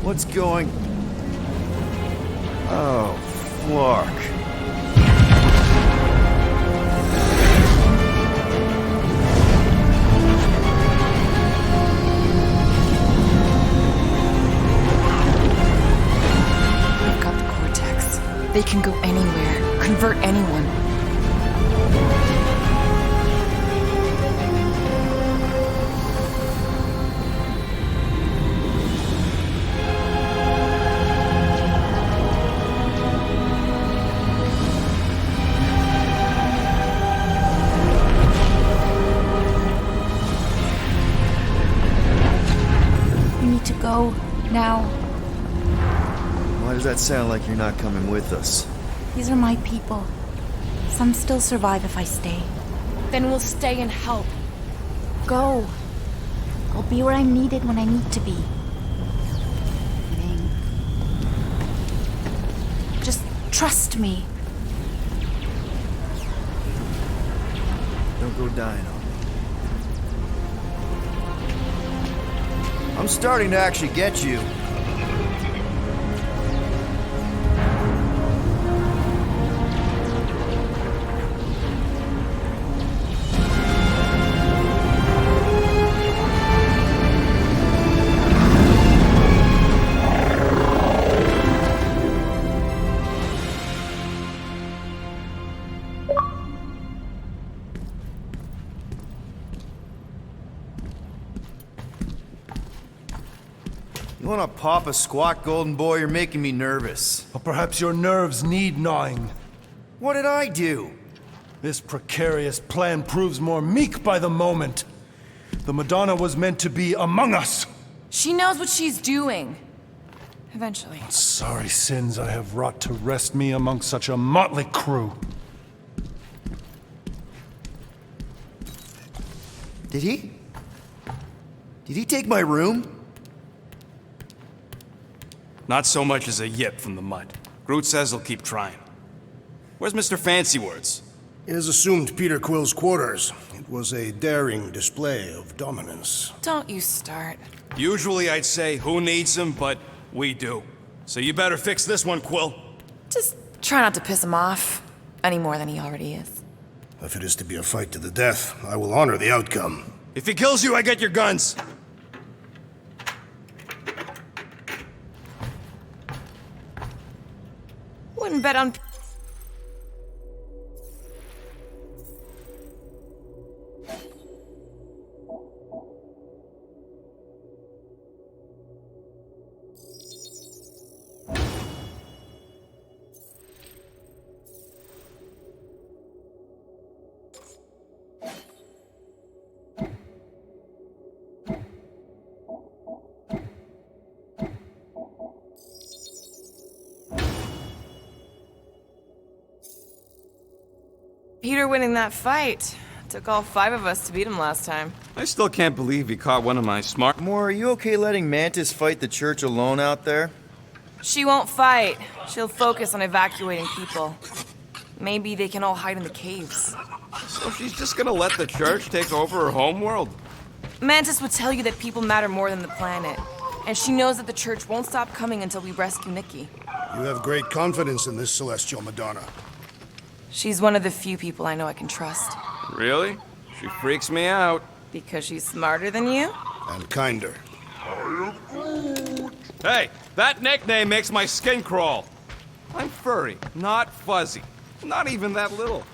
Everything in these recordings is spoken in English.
What's going... Oh, fuck. We've got the Cortex. They can go anywhere, convert anyone. Go now. Why does that sound like you're not coming with us? These are my people. Some still survive if I stay. Then we'll stay and help. Go. I'll be where I'm needed when I need to be. Ming. Just trust me. Don't go dying on me. I'm starting to actually get you. You wanna pop a squat, golden boy? You're making me nervous. Or perhaps your nerves need gnawing. What did I do? This precarious plan proves more meek by the moment. The Madonna was meant to be among us. She knows what she's doing. Eventually. Sorry sins I have wrought to wrest me among such a motley crew. Did he? Did he take my room? Not so much as a yip from the mud. Groot says he'll keep trying. Where's Mr. Fancy Words? It is assumed Peter Quill's quarters. It was a daring display of dominance. Don't you start. Usually I'd say, who needs him, but we do. So you better fix this one, Quill. Just try not to piss him off any more than he already is. If it is to be a fight to the death, I will honor the outcome. If he kills you, I get your guns. Wouldn't bet on... Peter winning that fight. Took all 5 of us to beat him last time. I still can't believe he caught one of my smart... Moore, are you okay letting Mantis fight the church alone out there? She won't fight. She'll focus on evacuating people. Maybe they can all hide in the caves. So she's just gonna let the church take over her homeworld? Mantis would tell you that people matter more than the planet. And she knows that the church won't stop coming until we rescue Nikki. You have great confidence in this celestial Madonna. She's one of the few people I know I can trust. Really? She freaks me out. Because she's smarter than you? And kinder. Hey, that nickname makes my skin crawl. I'm furry, not fuzzy. Not even that little.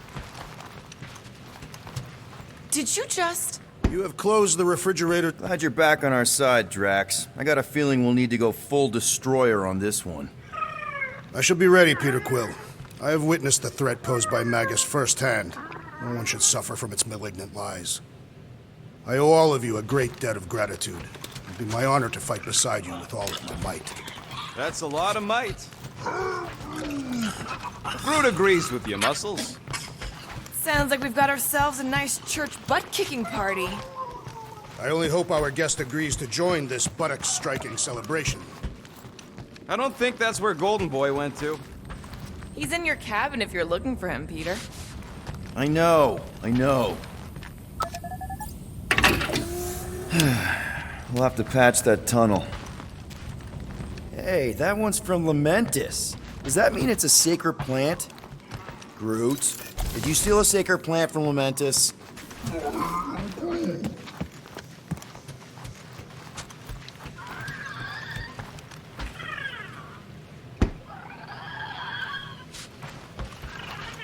Did you just... You have closed the refrigerator. Glad you're back on our side, Drax. I got a feeling we'll need to go full destroyer on this one. I shall be ready, Peter Quill. I have witnessed the threat posed by Magus firsthand. No one should suffer from its malignant lies. I owe all of you a great debt of gratitude. It'd be my honor to fight beside you with all of my might. That's a lot of might. Groot agrees with you, Muscles. Sounds like we've got ourselves a nice church butt-kicking party. I only hope our guest agrees to join this buttock-striking celebration. I don't think that's where Golden Boy went to. He's in your cabin if you're looking for him, Peter. I know. We'll have to patch that tunnel. Hey, that one's from Lamentis. Does that mean it's a sacred plant? Groot, did you steal a sacred plant from Lamentis?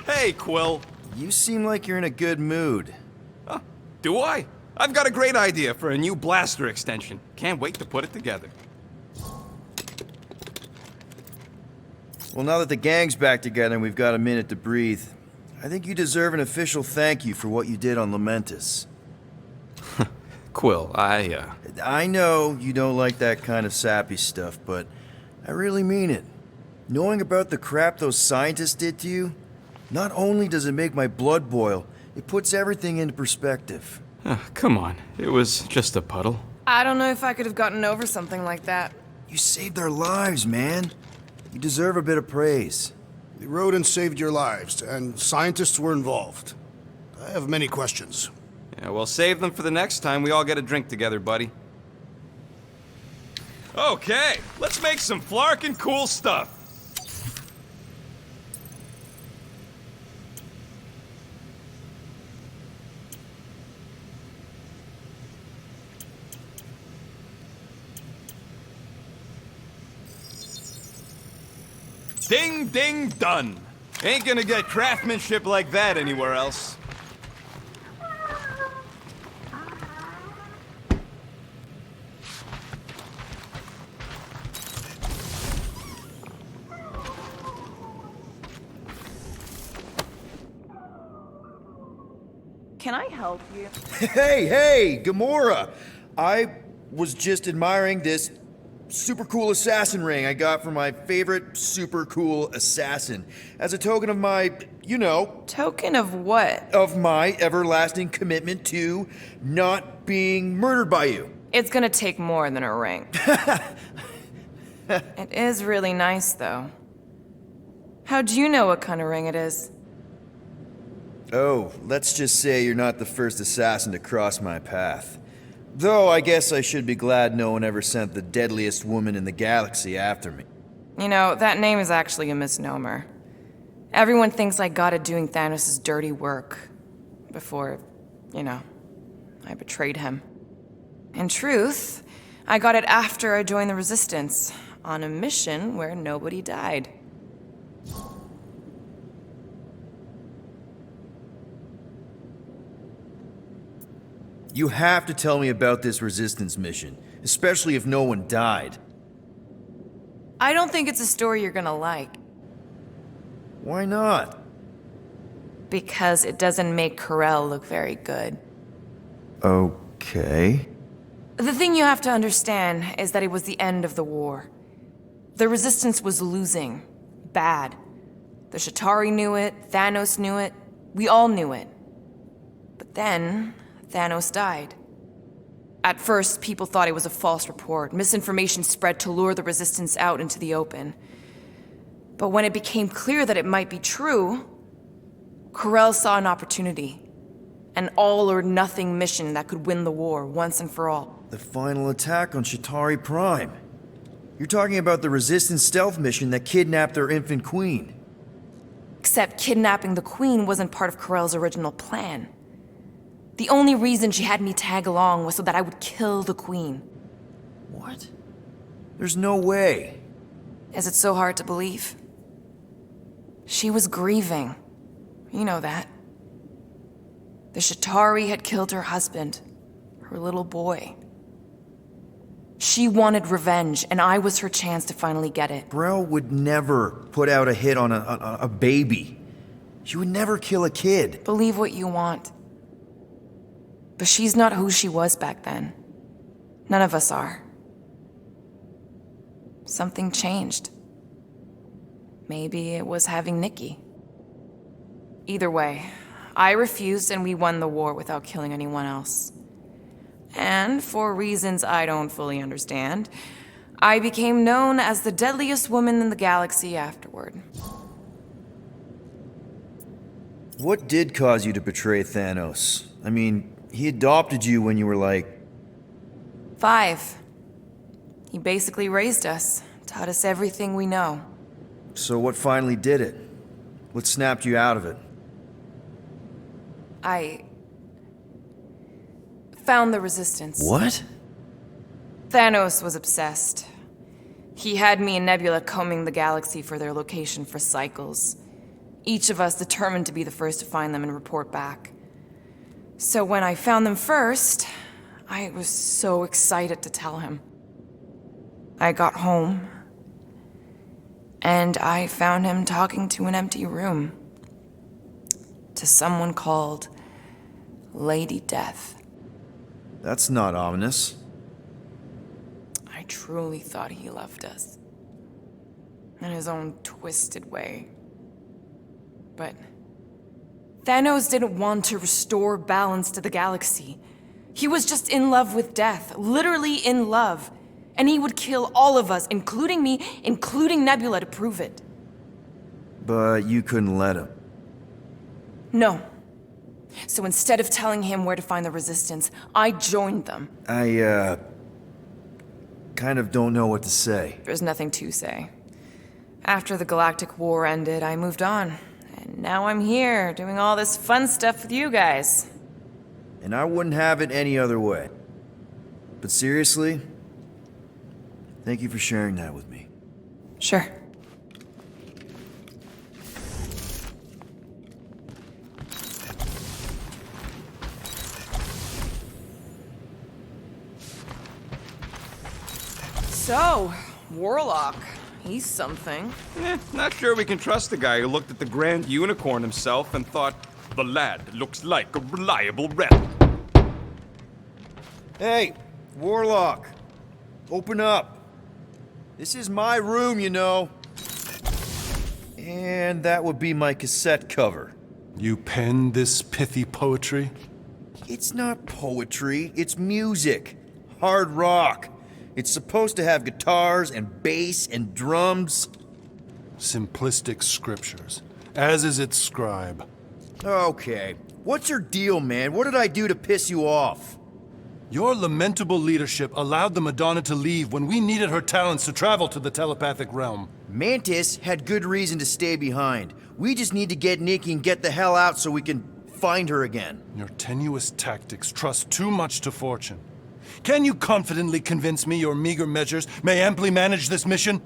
Hey, Quill. You seem like you're in a good mood. Huh, do I? I've got a great idea for a new blaster extension. Can't wait to put it together. Well, now that the gang's back together and we've got a minute to breathe, I think you deserve an official thank you for what you did on Lamentis. Quill, I know you don't like that kind of sappy stuff, but I really mean it. Knowing about the crap those scientists did to you, not only does it make my blood boil, it puts everything into perspective. Come on. It was just a puddle. I don't know if I could have gotten over something like that. You saved our lives, man. You deserve a bit of praise. The rodents saved your lives, and scientists were involved. I have many questions. Yeah, well, save them for the next time we all get a drink together, buddy. Okay, let's make some flarkin' cool stuff. Ding, ding, done. Ain't gonna get craftsmanship like that anywhere else. Can I help you? Hey, Gamora! I was just admiring this super cool assassin ring I got from my favorite super cool assassin as a token of my, Token of what? of my everlasting commitment to not being murdered by you. It's gonna take more than a ring. It is really nice, though. How'd you know what kind of ring it is? Oh, let's just say you're not the first assassin to cross my path. Though I guess I should be glad no one ever sent the deadliest woman in the galaxy after me. You know, that name is actually a misnomer. Everyone thinks I got it doing Thanos' dirty work. Before, I betrayed him. In truth, I got it after I joined the Resistance, on a mission where nobody died. You have to tell me about this Resistance mission, especially if no one died. I don't think it's a story you're gonna like. Why not? Because it doesn't make Carell look very good. Okay. The thing you have to understand is that it was the end of the war. The Resistance was losing. Bad. The Chitauri knew it, Thanos knew it, we all knew it. But then, Thanos died. At first, people thought it was a false report. Misinformation spread to lure the Resistance out into the open. But when it became clear that it might be true, Carell saw an opportunity. An all-or-nothing mission that could win the war once and for all. The final attack on Chitauri Prime. You're talking about the Resistance stealth mission that kidnapped their infant queen. Except kidnapping the Queen wasn't part of Carell's original plan. The only reason she had me tag along was so that I would kill the Queen. What? There's no way. Is it so hard to believe? She was grieving. You know that. The Chitauri had killed her husband, her little boy. She wanted revenge, and I was her chance to finally get it. Grell would never put out a hit on a baby. She would never kill a kid. Believe what you want. But she's not who she was back then. None of us are. Something changed. Maybe it was having Nikki. Either way, I refused and we won the war without killing anyone else. And for reasons I don't fully understand, I became known as the deadliest woman in the galaxy afterward. What did cause you to betray Thanos? I mean, he adopted you when you were like... 5. He basically raised us, Taught us everything we know. So what finally did it? What snapped you out of it? I found the resistance. What? Thanos was obsessed. He had me and Nebula combing the galaxy for their location for cycles. Each of us determined to be the first to find them and report back. So when I found them first, I was so excited to tell him. I got home, and I found him talking to an empty room. To someone called Lady Death. That's not ominous. I truly thought he loved us. In his own twisted way. But Thanos didn't want to restore balance to the galaxy. He was just in love with death, literally in love. And he would kill all of us, including me, including Nebula, to prove it. But you couldn't let him. No. So instead of telling him where to find the resistance, I joined them. I, kind of don't know what to say. There's nothing to say. After the Galactic War ended, I moved on. And now I'm here, doing all this fun stuff with you guys. And I wouldn't have it any other way. But seriously, thank you for sharing that with me. Sure. So, Warlock. He's something. Not sure we can trust the guy who looked at the Grand Unicorn himself and thought, the lad looks like a reliable rep. Hey, Warlock. Open up. This is my room, you know. And that would be my cassette cover. You penned this pithy poetry? It's not poetry, it's music. Hard rock. It's supposed to have guitars and bass and drums. Simplistic scriptures, as is its scribe. Okay. What's your deal, man? What did I do to piss you off? Your lamentable leadership allowed the Madonna to leave when we needed her talents to travel to the telepathic realm. Mantis had good reason to stay behind. We just need to get Nikki and get the hell out so we can find her again. Your tenuous tactics trust too much to fortune. Can you confidently convince me your meager measures may amply manage this mission?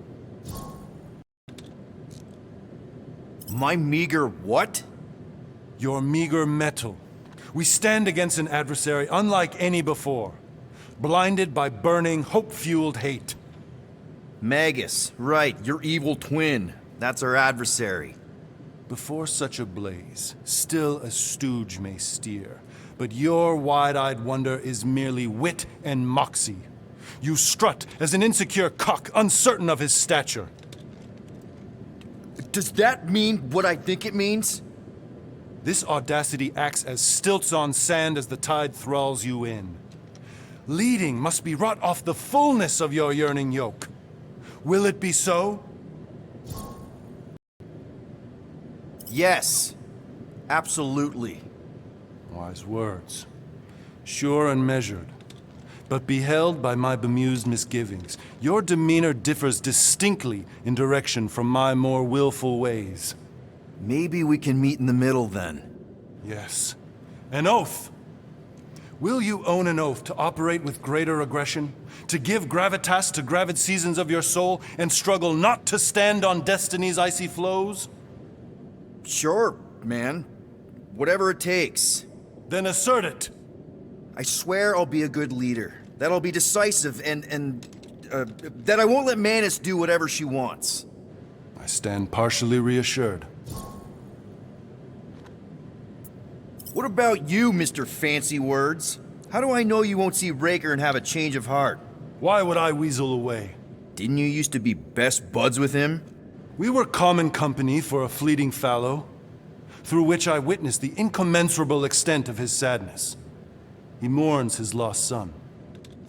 My meager what? Your meager metal. We stand against an adversary unlike any before, blinded by burning, hope-fueled hate. Magus, right, your evil twin. That's our adversary. Before such a blaze, still a stooge may steer, but your wide-eyed wonder is merely wit and moxie. You strut as an insecure cock, uncertain of his stature. Does that mean what I think it means? This audacity acts as stilts on sand as the tide thralls you in. Leading must be wrought off the fullness of your yearning yoke. Will it be so? Yes. Absolutely. Wise words. Sure and measured. But beheld by my bemused misgivings, your demeanor differs distinctly in direction from my more willful ways. Maybe we can meet in the middle then. Yes. An oath! Will you own an oath to operate with greater aggression? To give gravitas to gravid seasons of your soul and struggle not to stand on destiny's icy flows? Sure, man. Whatever it takes. Then assert it! I swear I'll be a good leader. That I'll be decisive and that I won't let Manus do whatever she wants. I stand partially reassured. What about you, Mr. Fancy Words? How do I know you won't see Raker and have a change of heart? Why would I weasel away? Didn't you used to be best buds with him? We were common company for a fleeting fallow, through which I witnessed the incommensurable extent of his sadness. He mourns his lost son.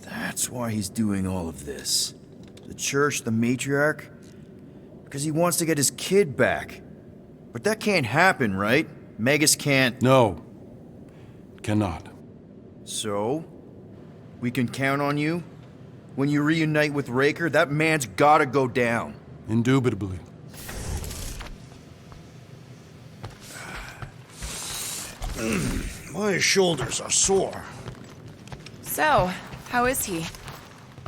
That's why he's doing all of this. The church, the matriarch? Because he wants to get his kid back. But that can't happen, right? Magus can't... No. Cannot. So? We can count on you? When you reunite with Raker, that man's gotta go down. Indubitably. My shoulders are sore. So, how is he?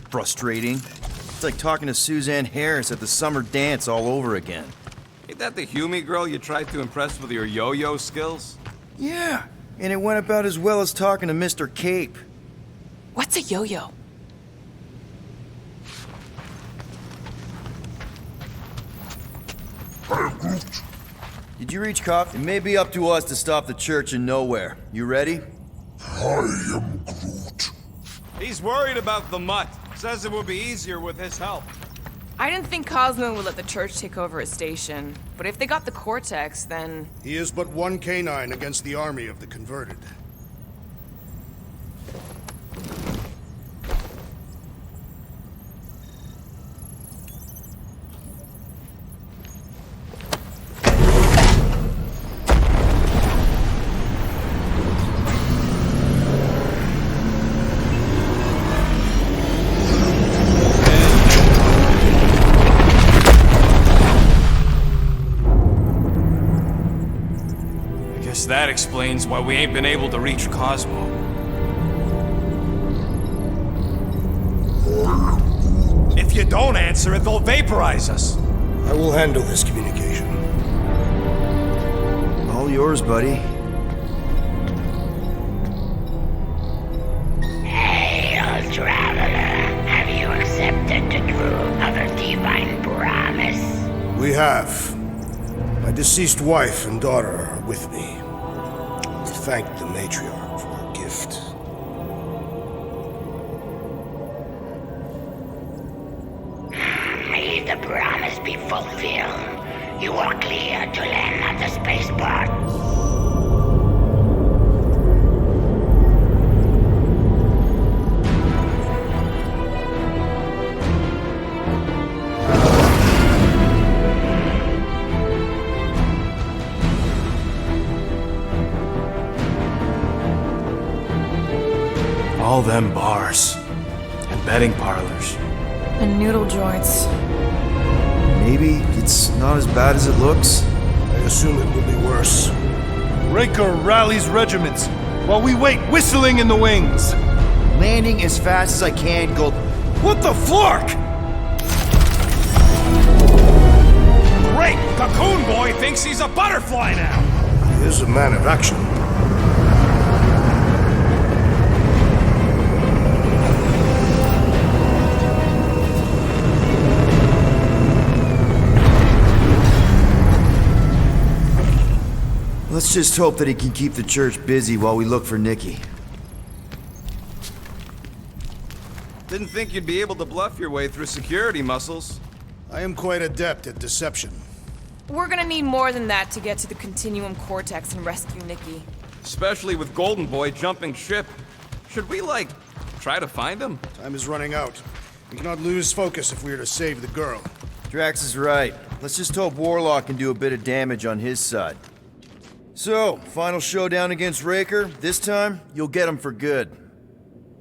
Frustrating. It's like talking to Suzanne Harris at the summer dance all over again. Ain't that the Hume girl you tried to impress with your yo-yo skills? Yeah, and it went about as well as talking to Mr. Cape. What's a yo-yo? Did you reach Cop? It may be up to us to stop the church in Knowhere. You ready? He's worried about the mutt. Says it would be easier with his help. I didn't think Cosmo would let the church take over his station. But if they got the Cortex, then... He is but one canine against the army of the converted. That explains why we ain't been able to reach Cosmo. If you don't answer it, they'll vaporize us. I will handle this communication. All yours, buddy. Hail, traveler. Have you accepted the truth of a divine promise? We have. My deceased wife and daughter are with me. Thank the matriarch for her gift. May the promise be fulfilled. You are clear to land at the spaceport. All them bars. And betting parlors. And noodle joints. Maybe it's not as bad as it looks. I assume it will be worse. Raker rallies regiments while we wait whistling in the wings. Landing as fast as I can, Gold. What the flark? Great! Cocoon Boy thinks he's a butterfly now! He is a man of action. Let's just hope that he can keep the church busy while we look for Nikki. Didn't think you'd be able to bluff your way through security muscles. I am quite adept at deception. We're gonna need more than that to get to the Continuum Cortex and rescue Nikki. Especially with Golden Boy jumping ship. Should we, like, try to find him? Time is running out. We cannot lose focus if we are to save the girl. Drax is right. Let's just hope Warlock can do a bit of damage on his side. So, final showdown against Raker. This time, you'll get him for good.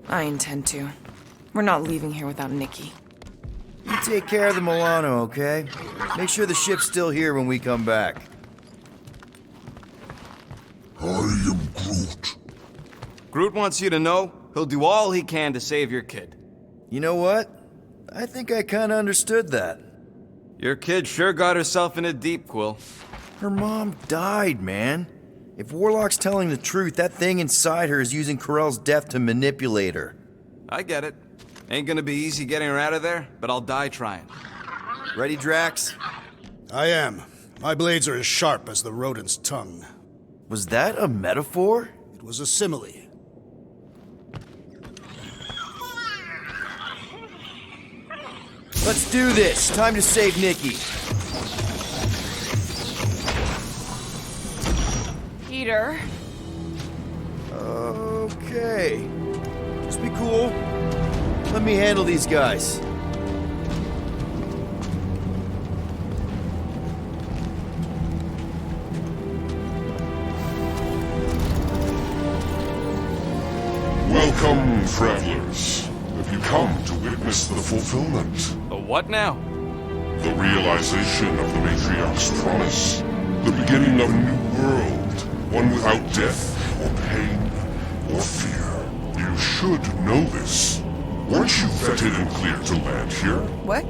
I intend to. We're not leaving here without Nikki. You take care of the Milano, okay? Make sure the ship's still here when we come back. I am Groot. Groot wants you to know he'll do all he can to save your kid. You know what? I think I kinda understood that. Your kid sure got herself in a deep, Quill. Her mom died, man. If Warlock's telling the truth, that thing inside her is using Corell's death to manipulate her. I get it. Ain't gonna be easy getting her out of there, but I'll die trying. Ready, Drax? I am. My blades are as sharp as the rodent's tongue. Was that a metaphor? It was a simile. Let's do this. Time to save Nikki. Peter. Okay. Just be cool. Let me handle these guys. Welcome, travelers. Have you come to witness witnessed the fulfillment. The what now? The realization of the Matriarch's promise. The beginning of a new world. One without death, or pain, or fear. You should know this. Weren't you vetted and cleared to land here? What?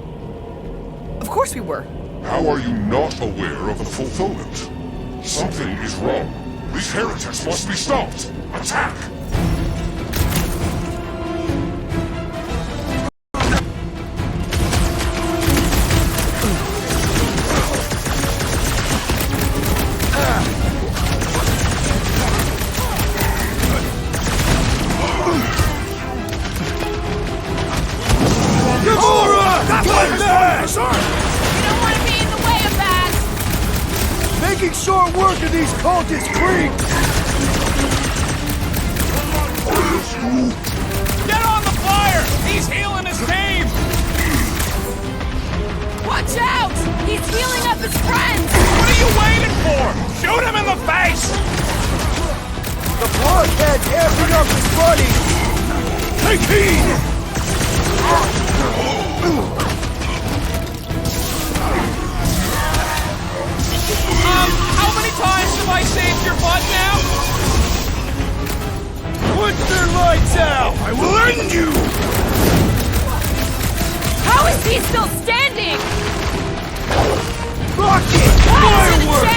Of course we were. How are you not aware of the fulfillment? Something is wrong. These heretics must be stopped. Attack! Making short work of these cultist creeps! Get on the fire! He's healing his team! Watch out! He's healing up his friends! What are you waiting for? Shoot him in the face! The blockhead's amping up his buddy! Take heed! How many times have I saved your butt now? Put their lights out! I will end you! How is he still standing? Rocket! Fireworks!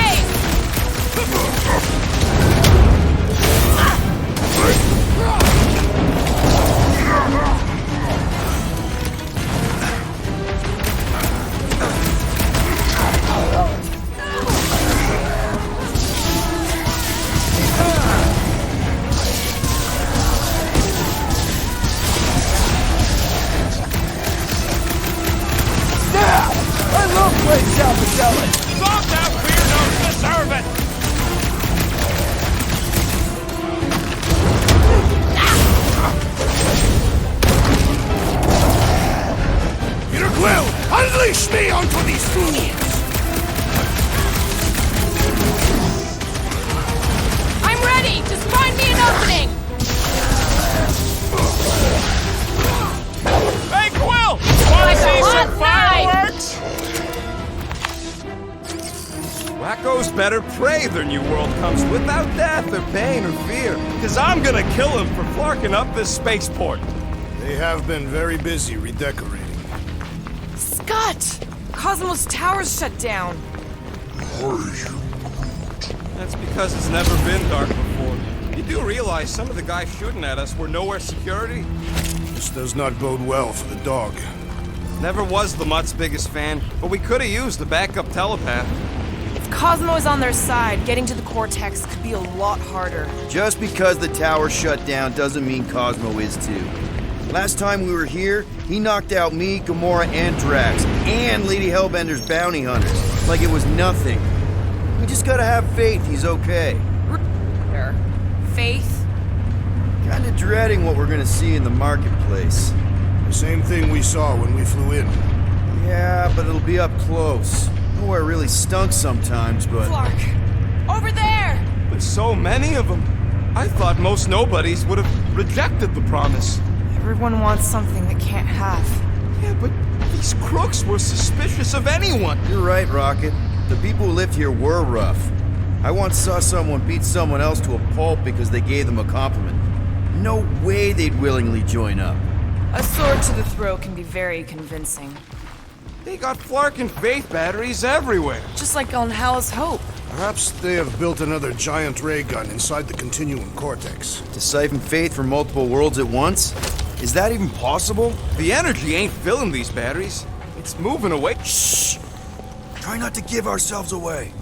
I love playing South Magellan! Stop that weirdos deserve it! Peter Quill, unleash me onto these fools! I'm ready! Just find me an opening! Hey, Quill! Wanna see some fireworks? Wacko's better pray their new world comes without death or pain or fear. Cause I'm gonna kill him for flarking up this spaceport. They have been very busy redecorating. Scott! Cosmos Tower's shut down. That's because it's never been dark before. You do realize some of the guys shooting at us were Knowhere security? This does not bode well for the dog. Never was the Mutt's biggest fan, but we could have used a backup telepath. If Cosmo is on their side, getting to the Cortex could be a lot harder. Just because the tower shut down doesn't mean Cosmo is too. Last time we were here, he knocked out me, Gamora, and Drax, and Lady Hellbender's bounty hunters, like it was nothing. We just gotta have faith he's okay. Faith? Kinda dreading what we're gonna see in the marketplace. The same thing we saw when we flew in. Yeah, but it'll be up close. Knowhere really stunk sometimes, but... Clark! Over there! With so many of them, I thought most nobodies would have rejected the promise. Everyone wants something they can't have. Yeah, but these crooks were suspicious of anyone. You're right, Rocket. The people who lived here were rough. I once saw someone beat someone else to a pulp because they gave them a compliment. No way they'd willingly join up. A sword to the throat can be very convincing. They got Flark and Faith batteries everywhere. Just like on Hal's Hope. Perhaps they have built another giant ray gun inside the Continuum Cortex. To siphon faith from multiple worlds at once? Is that even possible? The energy ain't filling these batteries. It's moving away. Shh! Try not to give ourselves away.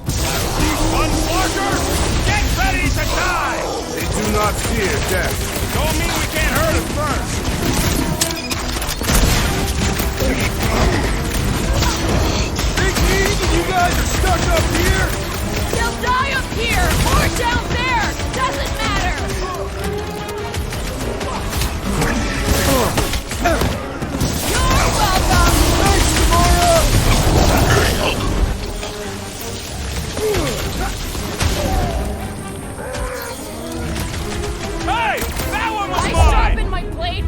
Unflarkers! Get ready to die! They do not fear death. Don't mean we can't hurt it first. Big Eve, you guys are stuck up here? They'll die up here or down there! Doesn't matter! You're welcome! Thanks, Gamora! Hey! That one was I mine! sharpened my blade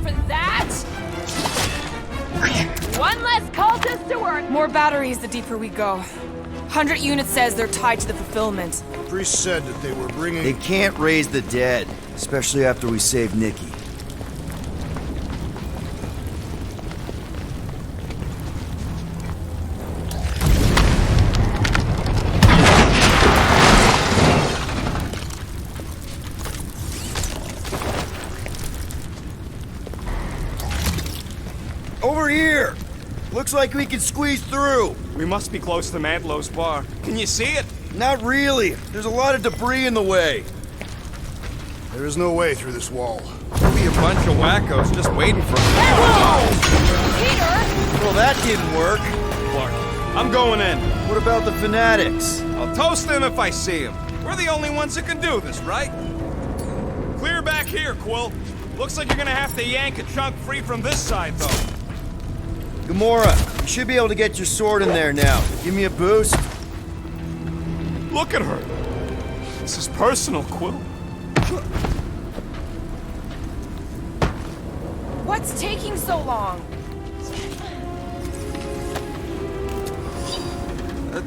One less cultist to work. More batteries the deeper we go. 100 units says they're tied to the fulfillment. Priest said that they were bringing... They can't raise the dead, especially after we save Nikki. Over here! Looks like we can squeeze through. We must be close to Mantlow's bar. Can you see it? Not really. There's a lot of debris in the way. There is no way through this wall. There'll be a bunch of wackos just waiting for us. Well, that didn't work. Clark, I'm going in. What about the fanatics? I'll toast them if I see them. We're the only ones who can do this, right? Clear back here, Quill. Looks like you're gonna have to yank a chunk free from this side, though. Gamora, you should be able to get your sword in there now. Give me a boost. Look at her. This is personal, Quill. What's taking so long?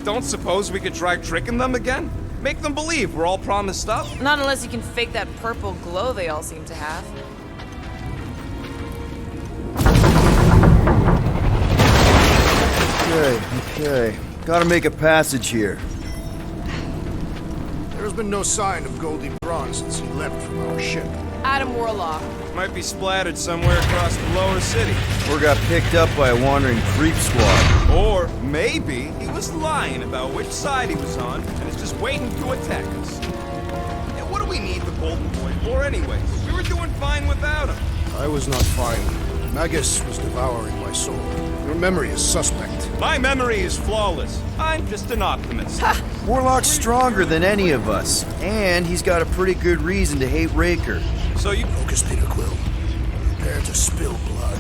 Don't suppose we could try tricking them again? Make them believe we're all promised stuff? Not unless you can fake that purple glow they all seem to have. Okay. Gotta make a passage here. There's been no sign of Goldie Braun since he left from our ship. Adam Warlock. Might be splattered somewhere across the lower city. Or got picked up by a wandering creep squad. Or maybe he was lying about which side he was on and is just waiting to attack us. And what do we need the Golden Boy for anyways? We were doing fine without him. I was not fine. Magus was devouring my soul. Your memory is suspect. My memory is flawless. I'm just an optimist. Warlock's stronger than any of us, and he's got a pretty good reason to hate Raker. So you... Focus, Peter Quill. Prepare to spill blood.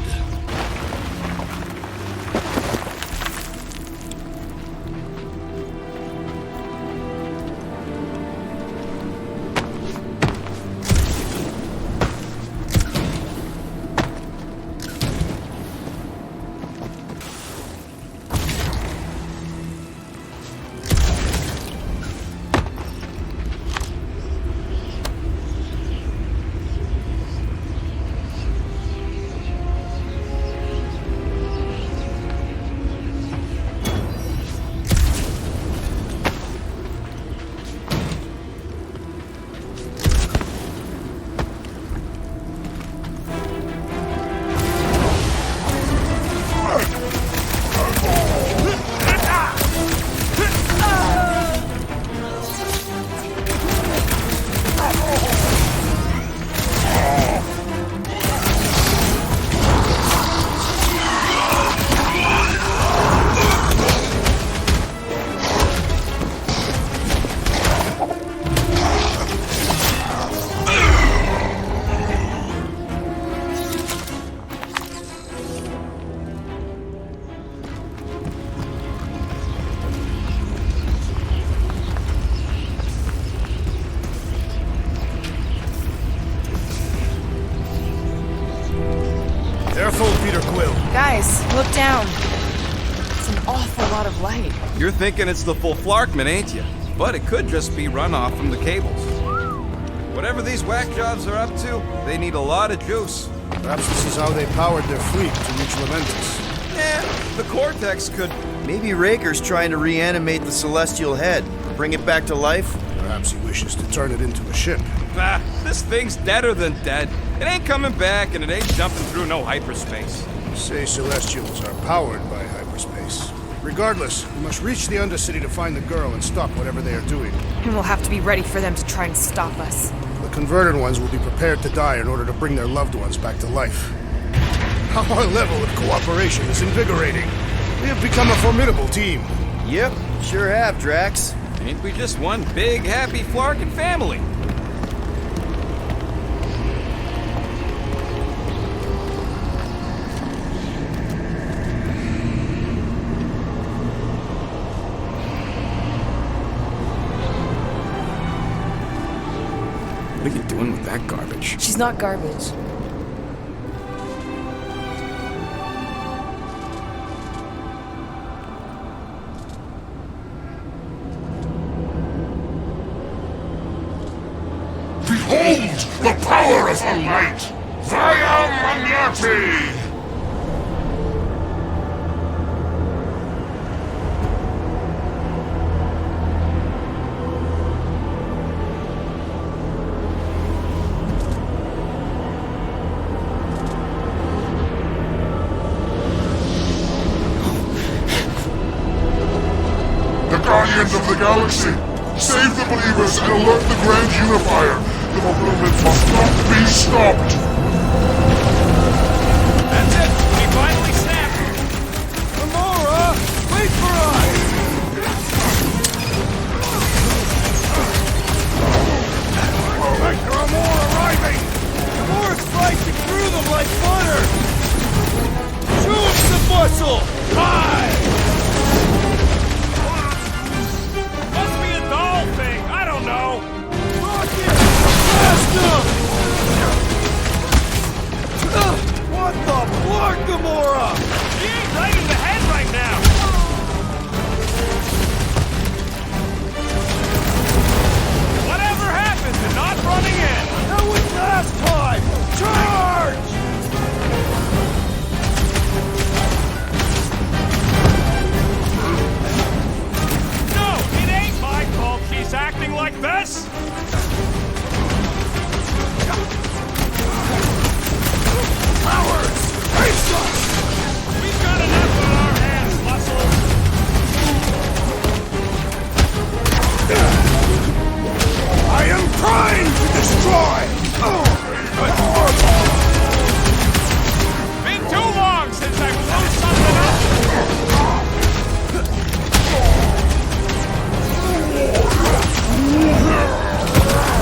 Careful, Peter Quill. Guys, look down. It's an awful lot of light. You're thinking it's the full Flarkman, ain't you? But it could just be runoff from the cables. Whatever these whack jobs are up to, they need a lot of juice. Perhaps this is how they powered their fleet to reach Lamentus. Yeah, the Cortex could... Maybe Raker's trying to reanimate the Celestial Head, bring it back to life? Perhaps he wishes to turn it into a ship. Ah, this thing's deader than dead. It ain't coming back, and it ain't jumping through no hyperspace. Say Celestials are powered by hyperspace. Regardless, we must reach the Undercity to find the girl and stop whatever they are doing. And we'll have to be ready for them to try and stop us. The converted ones will be prepared to die in order to bring their loved ones back to life. Our level of cooperation is invigorating. We have become a formidable team. Yep, sure have, Drax. Ain't we just one big, happy Flarkin family? What are you doing with that garbage? She's not garbage. the power of the light! Vaya Magnati! Guardians of the Galaxy! Save the believers and alert the Grand Unifier! The movement must not be stopped! That's it! We finally snapped! Gamora! Wait for us! Right, there are more arriving! Gamora's slicing through them like butter! Show him some muscle! Hi! Thing. I don't know. Rocket! Blast him! What the blood, Gamora? He ain't right in the head right now. Whatever happened to not running in? That was last time. Charge! She's acting like this? Powers! Face us! We've got enough on our hands, muscle! I am trying to destroy! Been too long since I blew something up!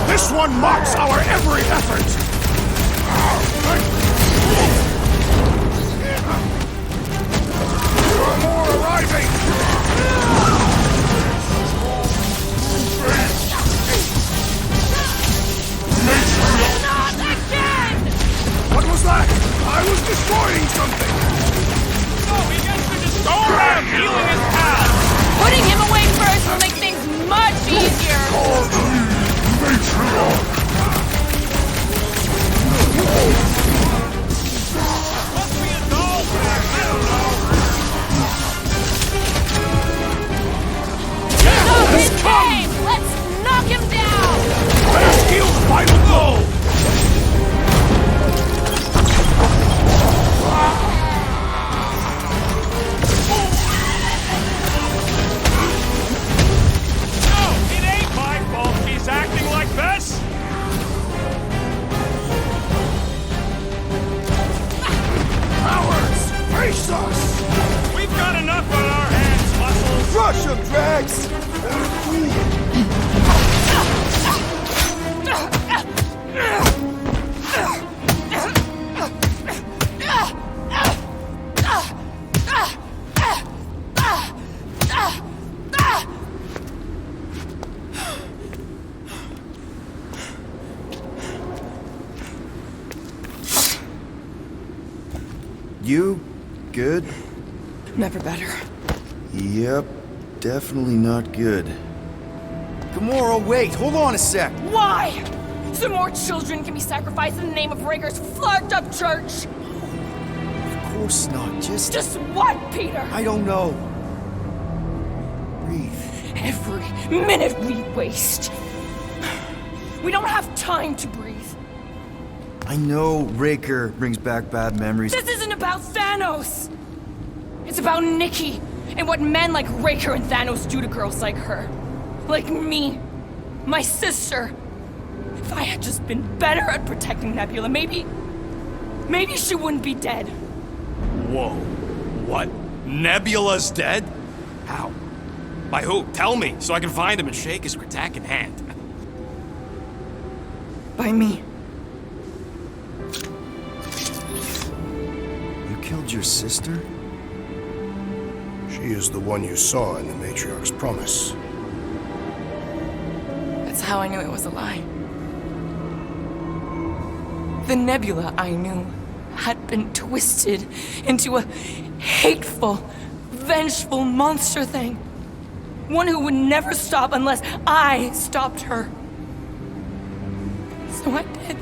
This one mocks our every effort! More arriving! Not again! What was that? I was destroying something! No, he gets to just go around healing his pals! Putting him away first will make things much easier! Must be a doll pack, I don't know. Stop his game! Let's knock him down! Last heal's final blow! No, it ain't my fault she's acting like this! Powers! Face us! We've got enough on our hands, muscles! Rush them, Drax! You? Good? Never better. Yep, definitely not good. Gamora, wait! Hold on a sec! Why? So more children can be sacrificed in the name of Raker's flarked up church? Of course not, Just what, Peter? I don't know. Breathe. Every minute we waste. We don't have time to breathe. I know Raker brings back bad memories. This isn't about Thanos! It's about Nikki, and what men like Raker and Thanos do to girls like her. Like me. My sister. If I had just been better at protecting Nebula, maybe she wouldn't be dead. Whoa. What? Nebula's dead? How? By who? Tell me, so I can find him and shake his Kratak in hand. By me. You killed your sister? She is the one you saw in the Matriarch's promise. That's how I knew it was a lie. The Nebula I knew had been twisted into a hateful, vengeful monster thing. One who would never stop unless I stopped her. So I did.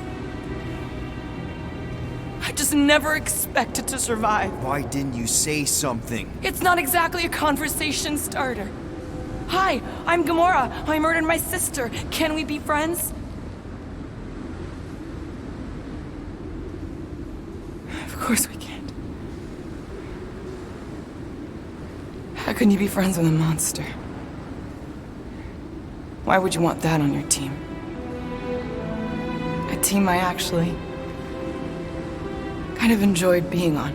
just never expected to survive. Why didn't you say something? It's not exactly a conversation starter. Hi, I'm Gamora. I murdered my sister. Can we be friends? Of course we can't. How can you be friends with a monster? Why would you want that on your team? A team I actually kind of enjoyed being on,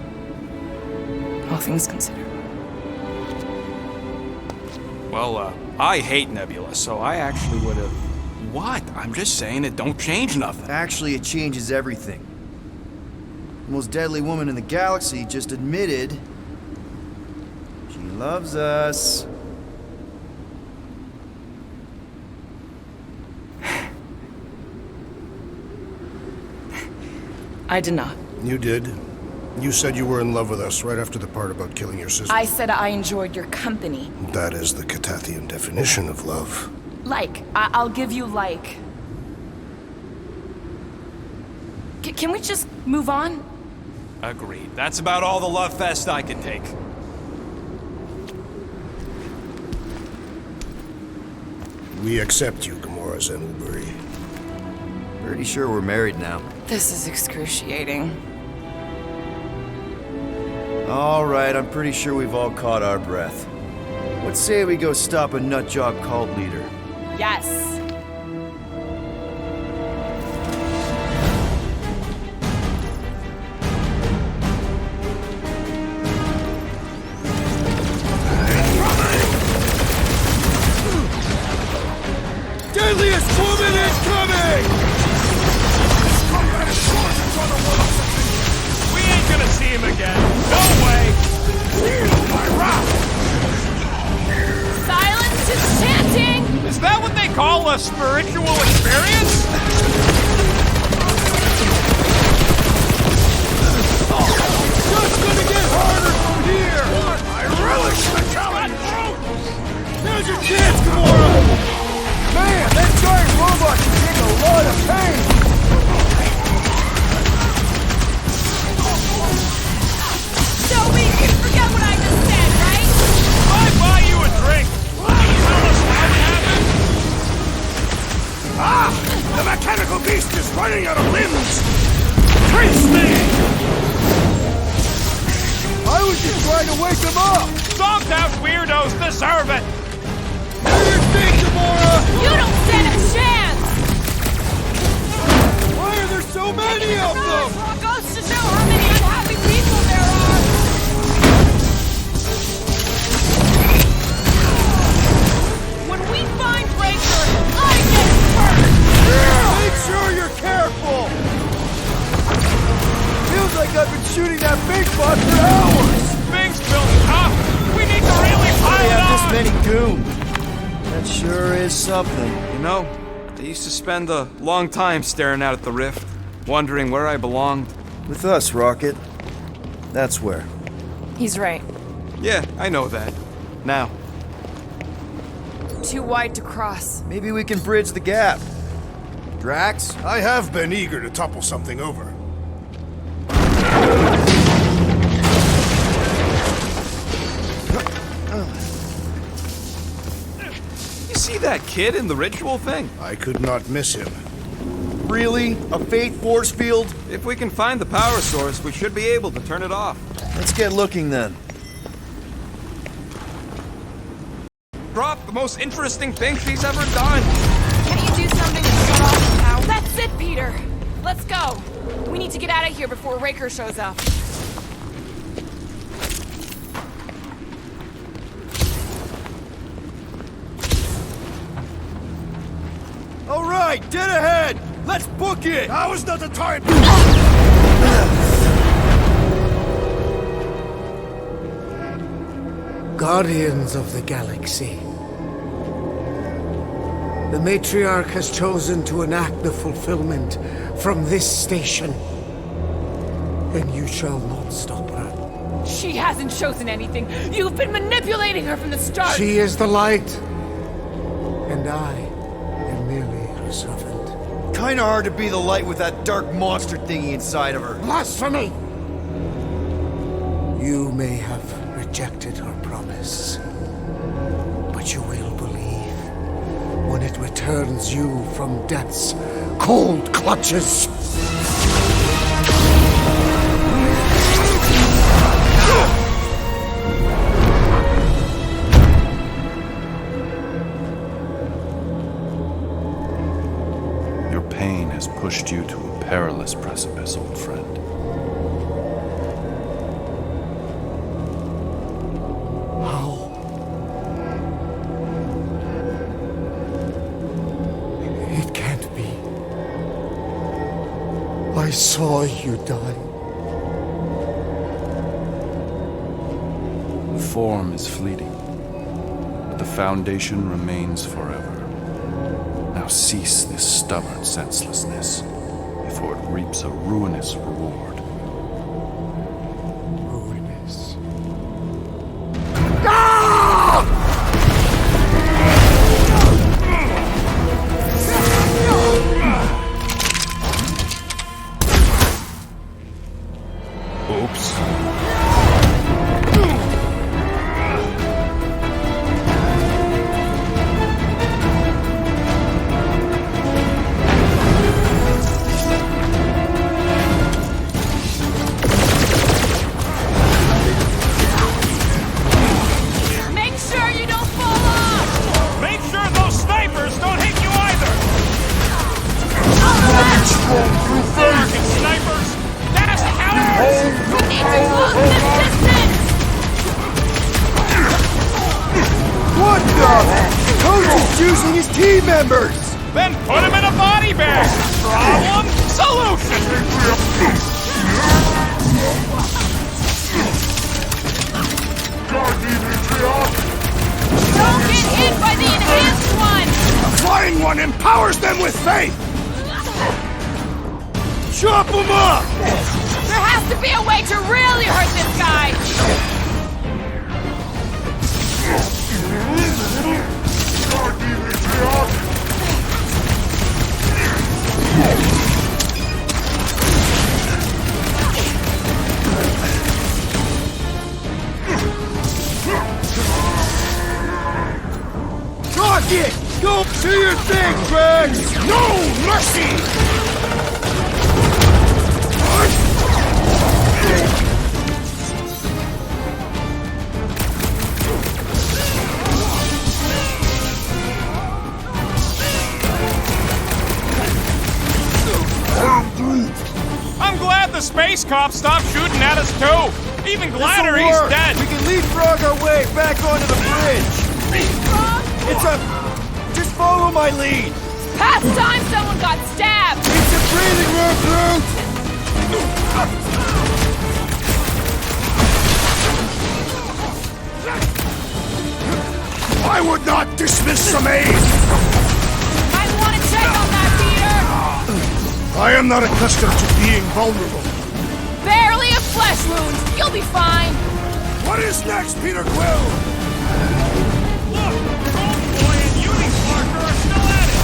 all things considered. Well, I hate Nebula, so I actually would have... What? I'm just saying it don't change nothing. Actually, it changes everything. The most deadly woman in the galaxy just admitted she loves us. I did not. You did. You said you were in love with us right after the part about killing your sister. I said I enjoyed your company. That is the Catathian definition of love. I'll give you like. Can we just move on? Agreed. That's about all the love fest I can take. We accept you, Gamora Zenuburi. Pretty sure we're married now. This is excruciating. All right, I'm pretty sure we've all caught our breath. Let's say we go stop a nutjob cult leader. Yes. Deadliest woman incoming! We ain't gonna see him again. No way! My rock! Silence is chanting! Is that what they call a spiritual experience? Just gonna get harder from here! I relish the challenge! Now's your chance, Gamora! Man, that giant robot can take a lot of pain! So we can forget what I just said, right? I buy you a drink! Can you tell us how it happened? Ah! The mechanical beast is running out of limbs! Freeze me! I was just trying to wake him up! Zonked out weirdos deserve it! Do your thing, Gamora! You don't stand a chance! Why are there so many of them? Well, goes to show how many unhappy people there are! When we find Breaker, I get hurt! Make sure you're careful! Feels like I've been shooting that big bot for hours! Things built tough! We need to really pile They it have on! this many goon. That sure is something. You know, I used to spend a long time staring out at the rift, wondering where I belonged. With us, Rocket. That's where. He's right. Yeah, I know that. Now. Too wide to cross. Maybe we can bridge the gap. Drax? I have been eager to topple something over. You see that kid in the ritual thing? I could not miss him. Really? A fate force field? If we can find the power source, we should be able to turn it off. Let's get looking then. Drop the most interesting thing she's ever done. Can you do something to shut off the power? That's it, Peter! Let's go! We need to get out of here before Raker shows up. All right, dead ahead! Let's book it! Now is not the time! Guardians of the Galaxy. The Matriarch has chosen to enact the fulfillment from this station. And you shall not stop her. She hasn't chosen anything. You've been manipulating her from the start. She is the light. And I am merely her servant. Kinda hard to be the light with that dark monster thingy inside of her. Blasphemy! You may have rejected her promise, but you will believe when it returns you from death's cold clutches. Your pain has pushed you to a perilous precipice, old friend. How? It can't be. I saw you die. Form is fleeting, but the foundation remains forever. Now cease this stubborn senselessness, before it reaps a ruinous reward. Ruinous. Oops. Make sure you don't fall off! Make sure those snipers don't hit you either! Fucking snipers! That's cowards! You need to close this distance! What the? Coach is using his team members! Then put him in a body bag! Problem? Solution! Don't get hit by the enhanced one! The flying one empowers them with faith! Chop him up! There has to be a way to really hurt this guy! Rocket! Go do your thing, Greg! No mercy! I'm glad the space cops stopped shooting at us too! Even gladder he's This'll work. dead! We can leapfrog our way back onto the bridge! It's a... Just follow my lead! Past time someone got stabbed! It's a breathing room, Groot! I would not dismiss some aid! Might want to check on that, Peter! I am not accustomed to being vulnerable. Barely a flesh wound! You'll be fine! What is next, Peter Quill? Look! Goldboy and Uniparker are still at it!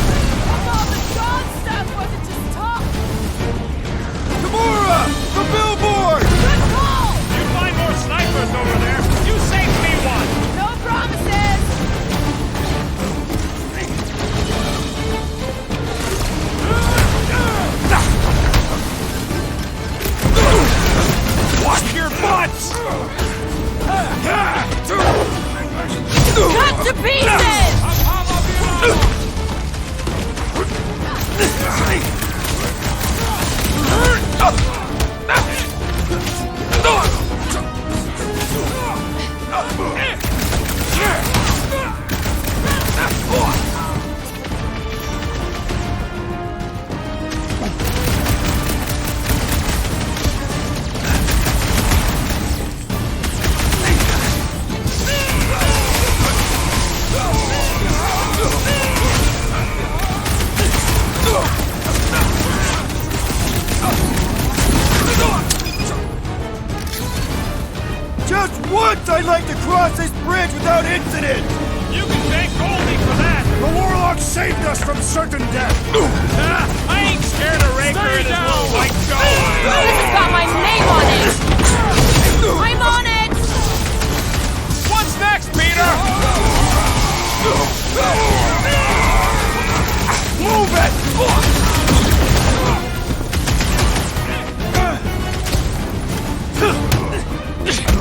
All the dog stuff wasn't just talk! Gamora! The billboard! Good call! You find more snipers over there, you save me one! No promises! Watch your butts! Cut to pieces! Just once I'd like to cross this bridge without incident! You can thank Goldie for that! The warlock saved us from certain death! I ain't scared of Raker and his little white dog! This has got my name on it! I'm on it! What's next, Peter? Move it!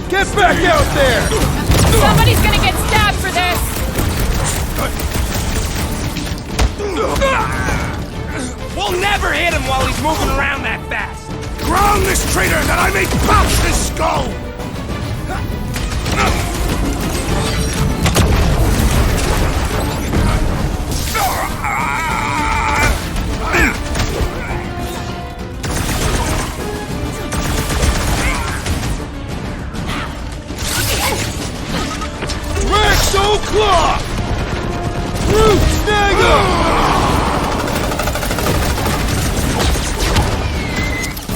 Get back out there! Somebody's gonna get stabbed for this! We'll never hit him while he's moving around that fast! Ground this traitor that I may pouch his skull! Claw! Root Snagger!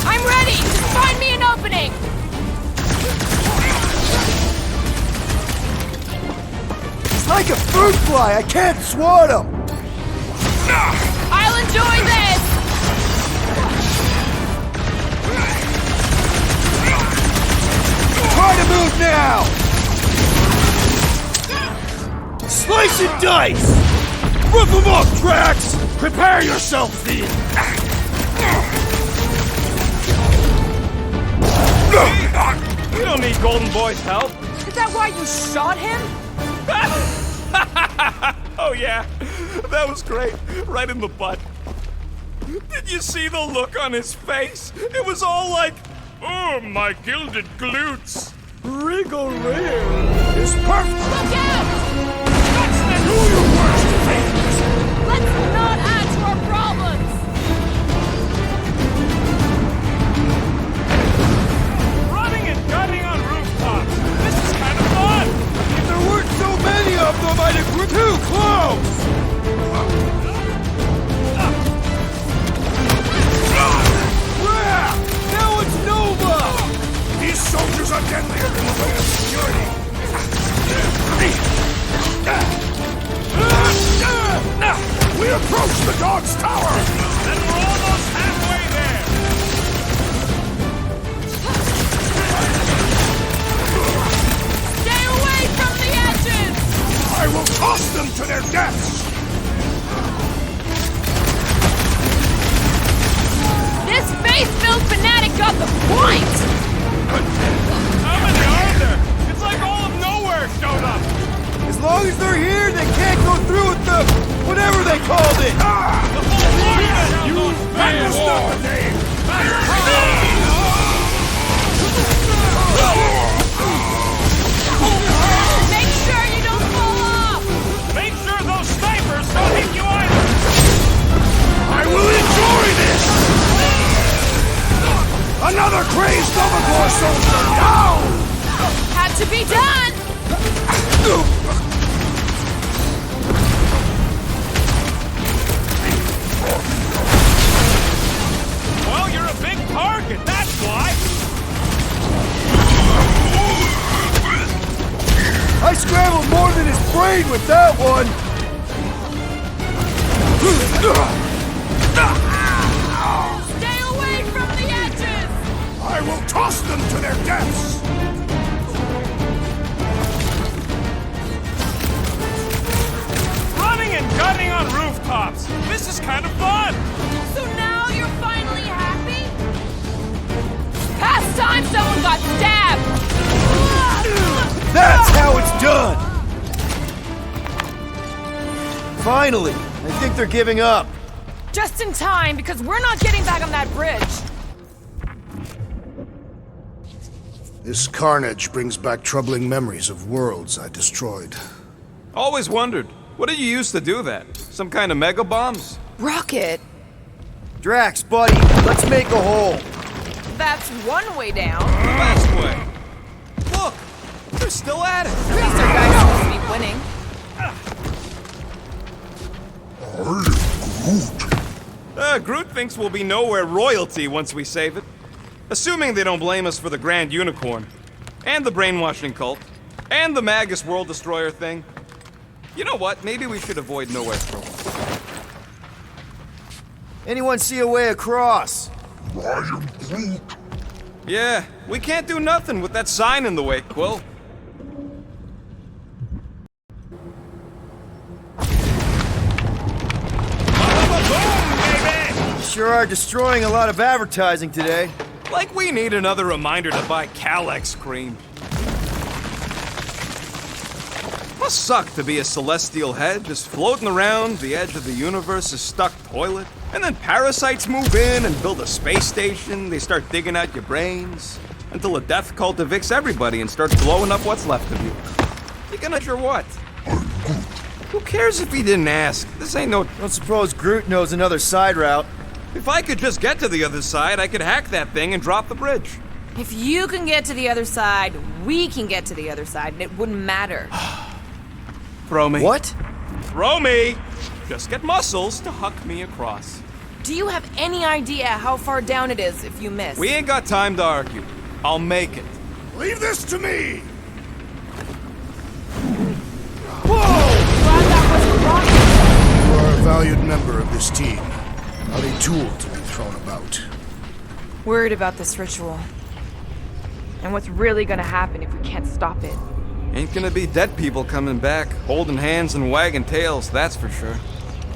I'm ready! Just find me an opening! It's like a fruit fly! I can't swat him! I'll enjoy this! Try to move now! Slice and dice! Rip them up, Drax! Prepare yourself, Fiend! You don't need Golden Boy's help. Is that why you shot him? Oh yeah, that was great. Right in the butt. Did you see the look on his face? It was all like, oh, my gilded glutes. Wriggle rare is perfect. Look out! Do your worst, things. Let's not add to our problems! Running and gunning on rooftops. This is kind of fun. If there weren't so many of them, I'd agree too close! Now it's Nova! These soldiers are deadlier than the way of security! We approach the dog's tower! And we're almost halfway there. Stay away from the edges! I will toss them to their deaths! This faith-filled fanatic got the point! How many are there? It's like all of Knowhere showed up. As long as they're here, they can't go through with the... whatever they called it! The whole war you That was not the name! Make sure you don't fall off! Make sure those snipers don't hit you either. I will enjoy this! Another crazed Novacore soldier down! Had to be done! Well, you're a big target, that's why. I scrambled more than his brain with that one! Stay away from the edges! I will toss them to their deaths! Running and gunning on rooftops. This is kind of fun. So now you're finally happy? Past time someone got stabbed! That's how it's done! Finally! I think they're giving up. Just in time, because we're not getting back on that bridge. This carnage brings back troubling memories of worlds I destroyed. Always wondered, what did you use to do that? Some kind of mega bombs? Rocket? Drax, buddy, let's make a hole. That's one way down. Fast way. Look, they're still at it. At least our guy's supposed to be winning. Groot thinks we'll be Knowhere royalty once we save it. Assuming they don't blame us for the Grand Unicorn, and the brainwashing cult, and the Magus World Destroyer thing. You know what? Maybe we should avoid Knowhere for a while. Anyone see a way across? Yeah, we can't do nothing with that sign in the way, Quill. Sure are destroying a lot of advertising today. Like we need another reminder to buy Calyx cream. Must suck to be a celestial head, just floating around the edge of the universe's stuck toilet. And then parasites move in and build a space station. They start digging out your brains. Until a death cult evicts everybody and starts blowing up what's left of you. You gonna sure what? Who cares if he didn't ask? This ain't no... Don't suppose Groot knows another side route. If I could just get to the other side, I could hack that thing and drop the bridge. If you can get to the other side, we can get to the other side, and it wouldn't matter. Throw me. What? Throw me! Just get muscles to huck me across. Do you have any idea how far down it is if you miss? We ain't got time to argue. I'll make it. Leave this to me! Glad that wasn't wrong. You are a valued member of this team, not a tool to be thrown about. Worried about this ritual. And what's really gonna happen if we can't stop it. Ain't gonna be dead people coming back, holding hands and wagging tails, that's for sure.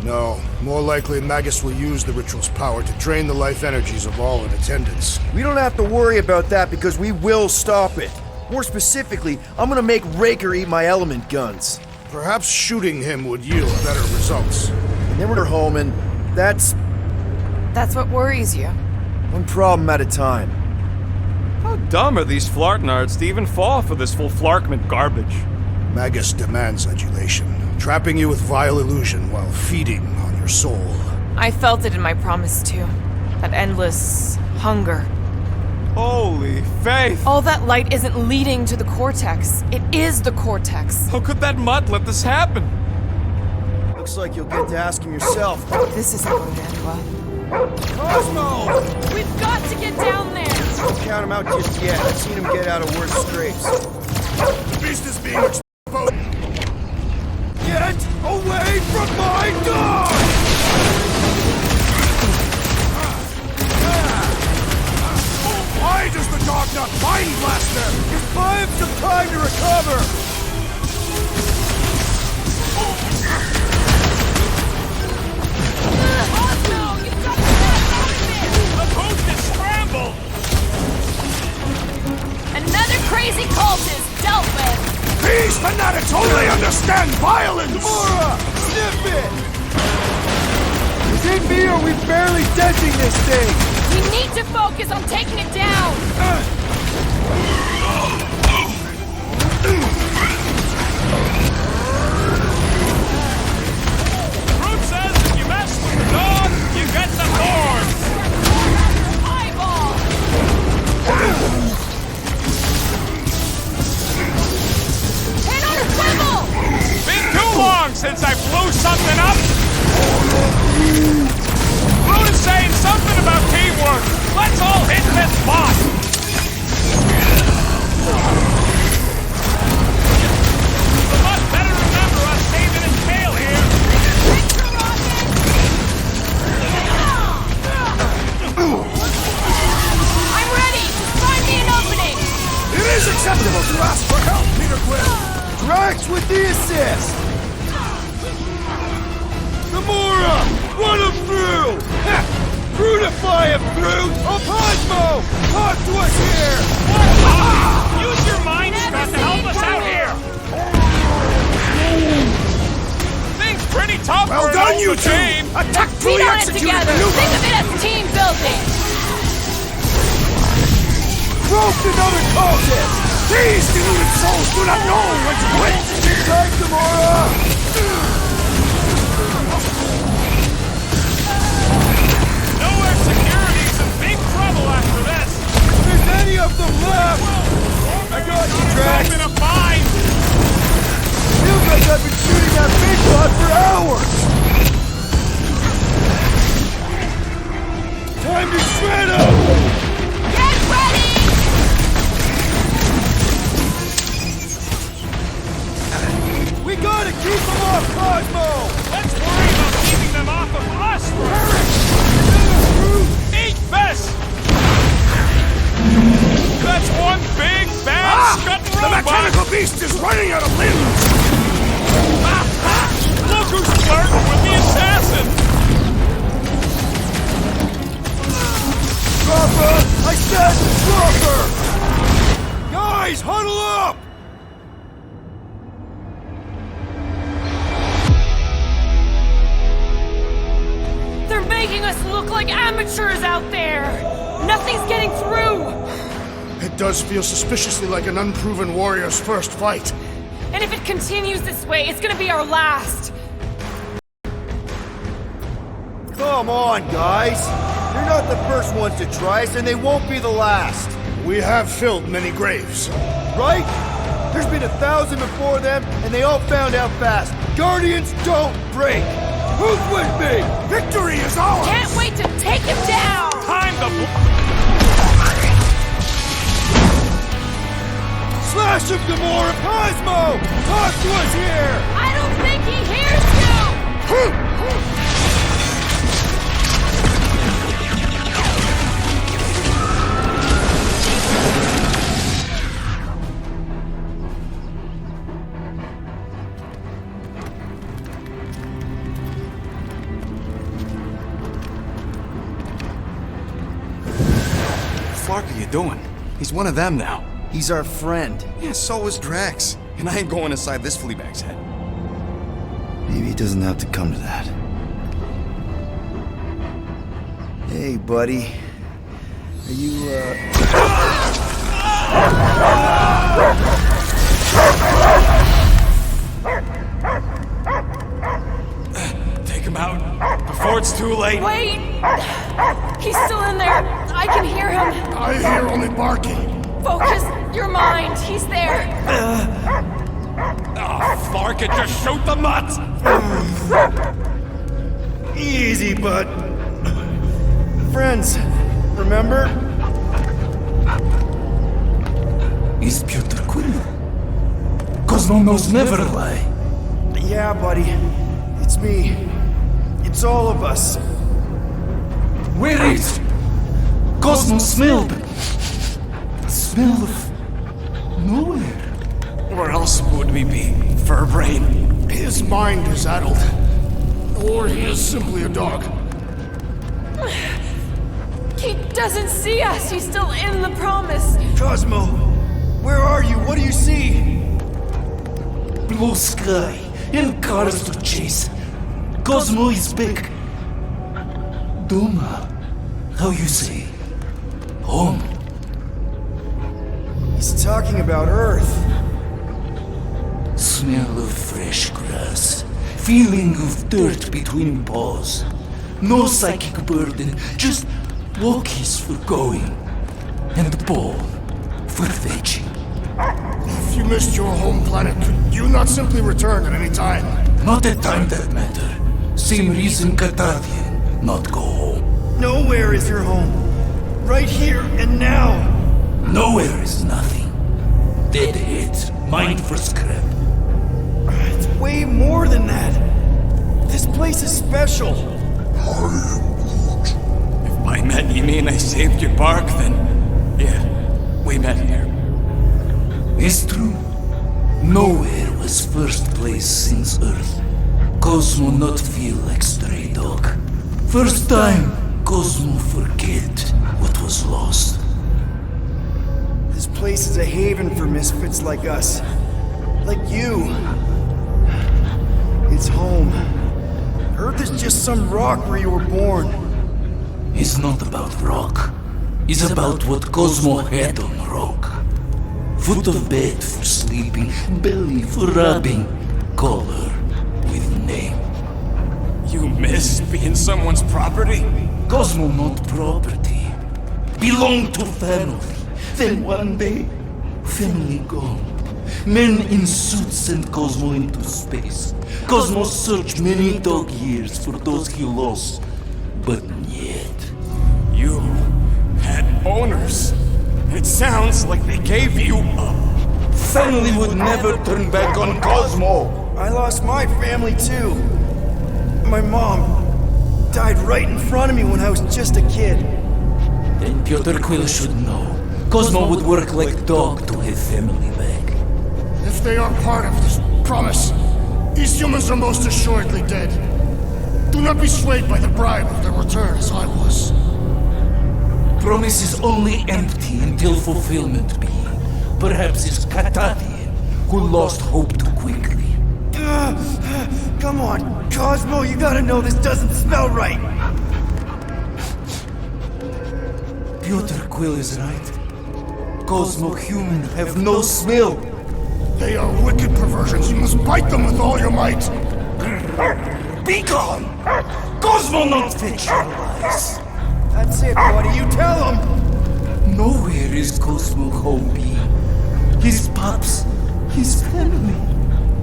No, more likely Magus will use the ritual's power to drain the life energies of all in attendance. We don't have to worry about that because we will stop it. More specifically, I'm gonna make Raker eat my element guns. Perhaps shooting him would yield better results. And then we're home, and that's That's what worries you. one problem at a time. How dumb are these Flartnards to even fall for this full Flarkment garbage? Magus demands adulation, trapping you with vile illusion while feeding on your soul. I felt it in my promise too. That endless hunger. Holy faith! All that light isn't leading to the cortex. It is the cortex. How could that mutt let this happen? Looks like you'll get to ask him yourself. This isn't going to end well. Cosmo! We've got to get down there! Don't count him out just yet. I've seen him get out of worse scrapes. The beast is being exposed. Get away from my dog! Why does the dog not mind Blaster? Just buy him some time to recover! The post is scrambled! Another crazy cultist dealt with! These fanatics only understand violence! Gamora! Sniff it! Is it me or are we barely denting this thing? We need to focus on taking it down! Groot says if you mess with the dog, you get the thorns! Eyeball! Hit on a swivel! Been too long since I blew something up! Groot is saying something about teamwork! Let's all hit this boss! The mutt better remember us saving his tail here! I'm ready! Find me an opening! It is acceptable to ask for help, Peter Quill! Drax with the assist! Gamora! Run him through! Brutify him, Groot! Oh, Cosmo! Talk to us here! Use your mind, Scott, to help us out here! Thing's pretty tough Well for an done, old you two! game. Beat Tactfully on it executed together! Think maneuver! of it as team building! Broke another cultist! These deluded souls do not know when to quit! Good time, Gamora! Knowhere security's in big trouble after this. If there's any of them left! I got you, Drax! I'm in a bind. Feels like I've been shooting that big bot for hours! Time to shred him! Get ready! We We gotta keep them off Cosmo! Let's worry about keeping them off of us first! Eat this! That's one big, bad, scuttling The robot! mechanical beast is running out of limbs! Look who's flirting with the assassin! Drop her! I said drop her! Guys, huddle up! They're making us look like amateurs out there! Nothing's getting through! It does feel suspiciously like an unproven warrior's first fight. And if it continues this way, it's gonna be our last! Come on, guys! You're not the first ones to try us, and they won't be the last! We have filled many graves. Right? There's been 1,000 before them, and they all found out fast. Guardians don't break! Who's with me? Victory is ours! Can't wait to take him down! Time to Slash him, Gamora! Cosmo! Talk to us here! I don't think he hears you! What are you doing? He's one of them now. He's our friend. Yeah, so is Drax. And I ain't going inside this fleabag's head. Maybe it doesn't have to come to that. Hey, buddy. Are you, Take him out before it's too late. Wait! He's still in there! I can hear him! I hear only barking. Focus your mind! He's there! Clark and just shoot the nuts! Easy, bud. Friends, remember? Is Peter Quill? Cosmo knows never lie. Yeah, buddy. It's me. It's all of us. Where is Cosmo smelled? Smell of nowhere. Where else would we be? Furbrain. His mind is addled. Or he is simply a dog. He doesn't see us! He's still in the promise! Cosmo, where are you? What do you see? Blue sky and cars to chase. Cosmo is back. Doma, how you say? Home. He's talking about Earth. Smell of fresh grass. Feeling of dirt between paws. No psychic burden, just walkies for going. And the ball for fetching. If you missed your home planet, could you not simply return at any time? Not a time that matter. Same reason Carthavian not go home. Nowhere is your home. Right here and now. Nowhere is nothing. Dead heads, mind for scrap. It's way more than that. This place is special. If by met you mean I saved your bark, then yeah, we met here. It's true. Nowhere was first place since Earth. Cosmo not feel like stray dog. First time, Cosmo forget what was lost. This place is a haven for misfits like us. Like you. It's home. Earth is just some rock where you were born. It's not about rock. It's about what Cosmo had on rock. Foot of bed for sleeping, belly for rubbing, color with name. You miss being someone's property? Cosmo not property. Belong to family. Then one day, family gone. Men in suits sent Cosmo into space. Cosmo searched many dog years for those he lost, but yet. You had owners. It sounds like they gave you up. Family would never turn back on Cosmo. I lost my family too. My mom died right in front of me when I was just a kid. Then Piotr Quill should know. Cosmo would work like dog to have family back. If they are part of this promise, these humans are most assuredly dead. Do not be swayed by the bribe of their return as I was. Promise is only empty until fulfillment be. Perhaps it's Katatian who lost hope too quickly. Come on, Cosmo, you gotta know this doesn't smell right. Piotr Quill is right. Cosmo human have no smell. They are wicked perversions. You must bite them with all your might. Be gone! Cosmo not fit your lies. That's it, buddy. You tell him. Nowhere is Cosmo home be. His pops, his family.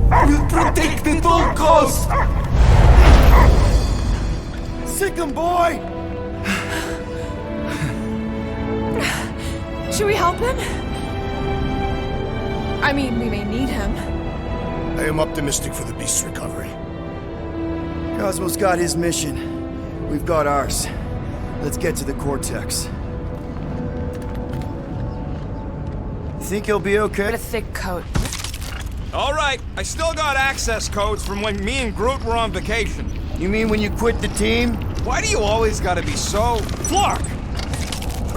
Will protect at all costs. Sick him, boy! Should we help him? I mean, we may need him. I am optimistic for the beast's recovery. Cosmo's got his mission. We've got ours. Let's get to the Cortex. You think he'll be okay? Get a thick coat. All right, I still got access codes from when me and Groot were on vacation. You mean when you quit the team? Why do you always gotta be so... Flark!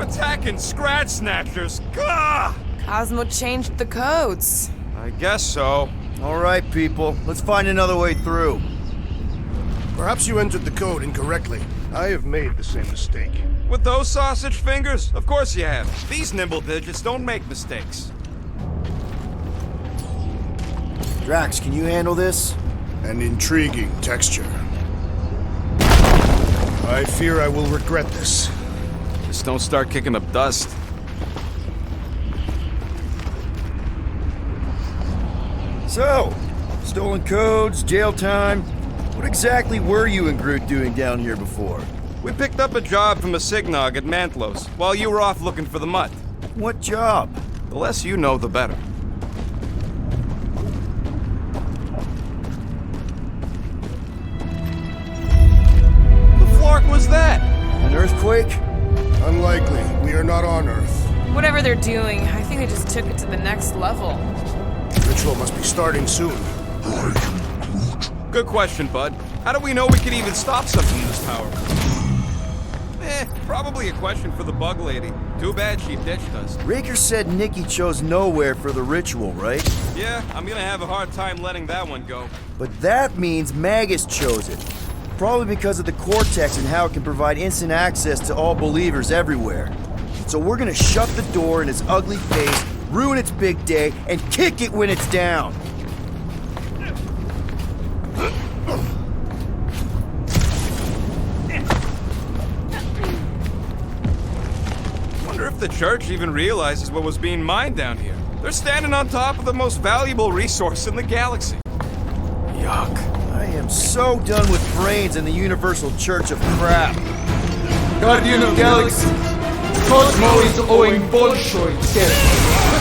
Attacking Scratch Snatchers, gah! Cosmo changed the codes. I guess so. All right, people. Let's find another way through. Perhaps you entered the code incorrectly. I have made the same mistake. With those sausage fingers? Of course you have. These nimble digits don't make mistakes. Drax, can you handle this? An intriguing texture. I fear I will regret this. Just don't start kicking up dust. So, stolen codes, jail time. What exactly were you and Groot doing down here before? We picked up a job from a Signog at Mantlos, while you were off looking for the mutt. What job? The less you know, the better. The flark was that? An earthquake? Unlikely. We are not on Earth. Whatever they're doing, I think they just took it to the next level. The ritual must be starting soon. Good question, bud. How do we know we can even stop something this powerful? Probably a question for the bug lady. Too bad she ditched us. Raker said Nikki chose Knowhere for the ritual, right? Yeah, I'm gonna have a hard time letting that one go. But that means Magus chose it. Probably because of the Cortex and how it can provide instant access to all believers everywhere. So we're gonna shut the door in its ugly face, ruin its big day, and kick it when it's down. Wonder if the church even realizes what was being mined down here. They're standing on top of the most valuable resource in the galaxy. Yuck. I am so done with brains and the universal church of crap. Guardian of Galaxy, Cosmo is owing Bolshoi debt.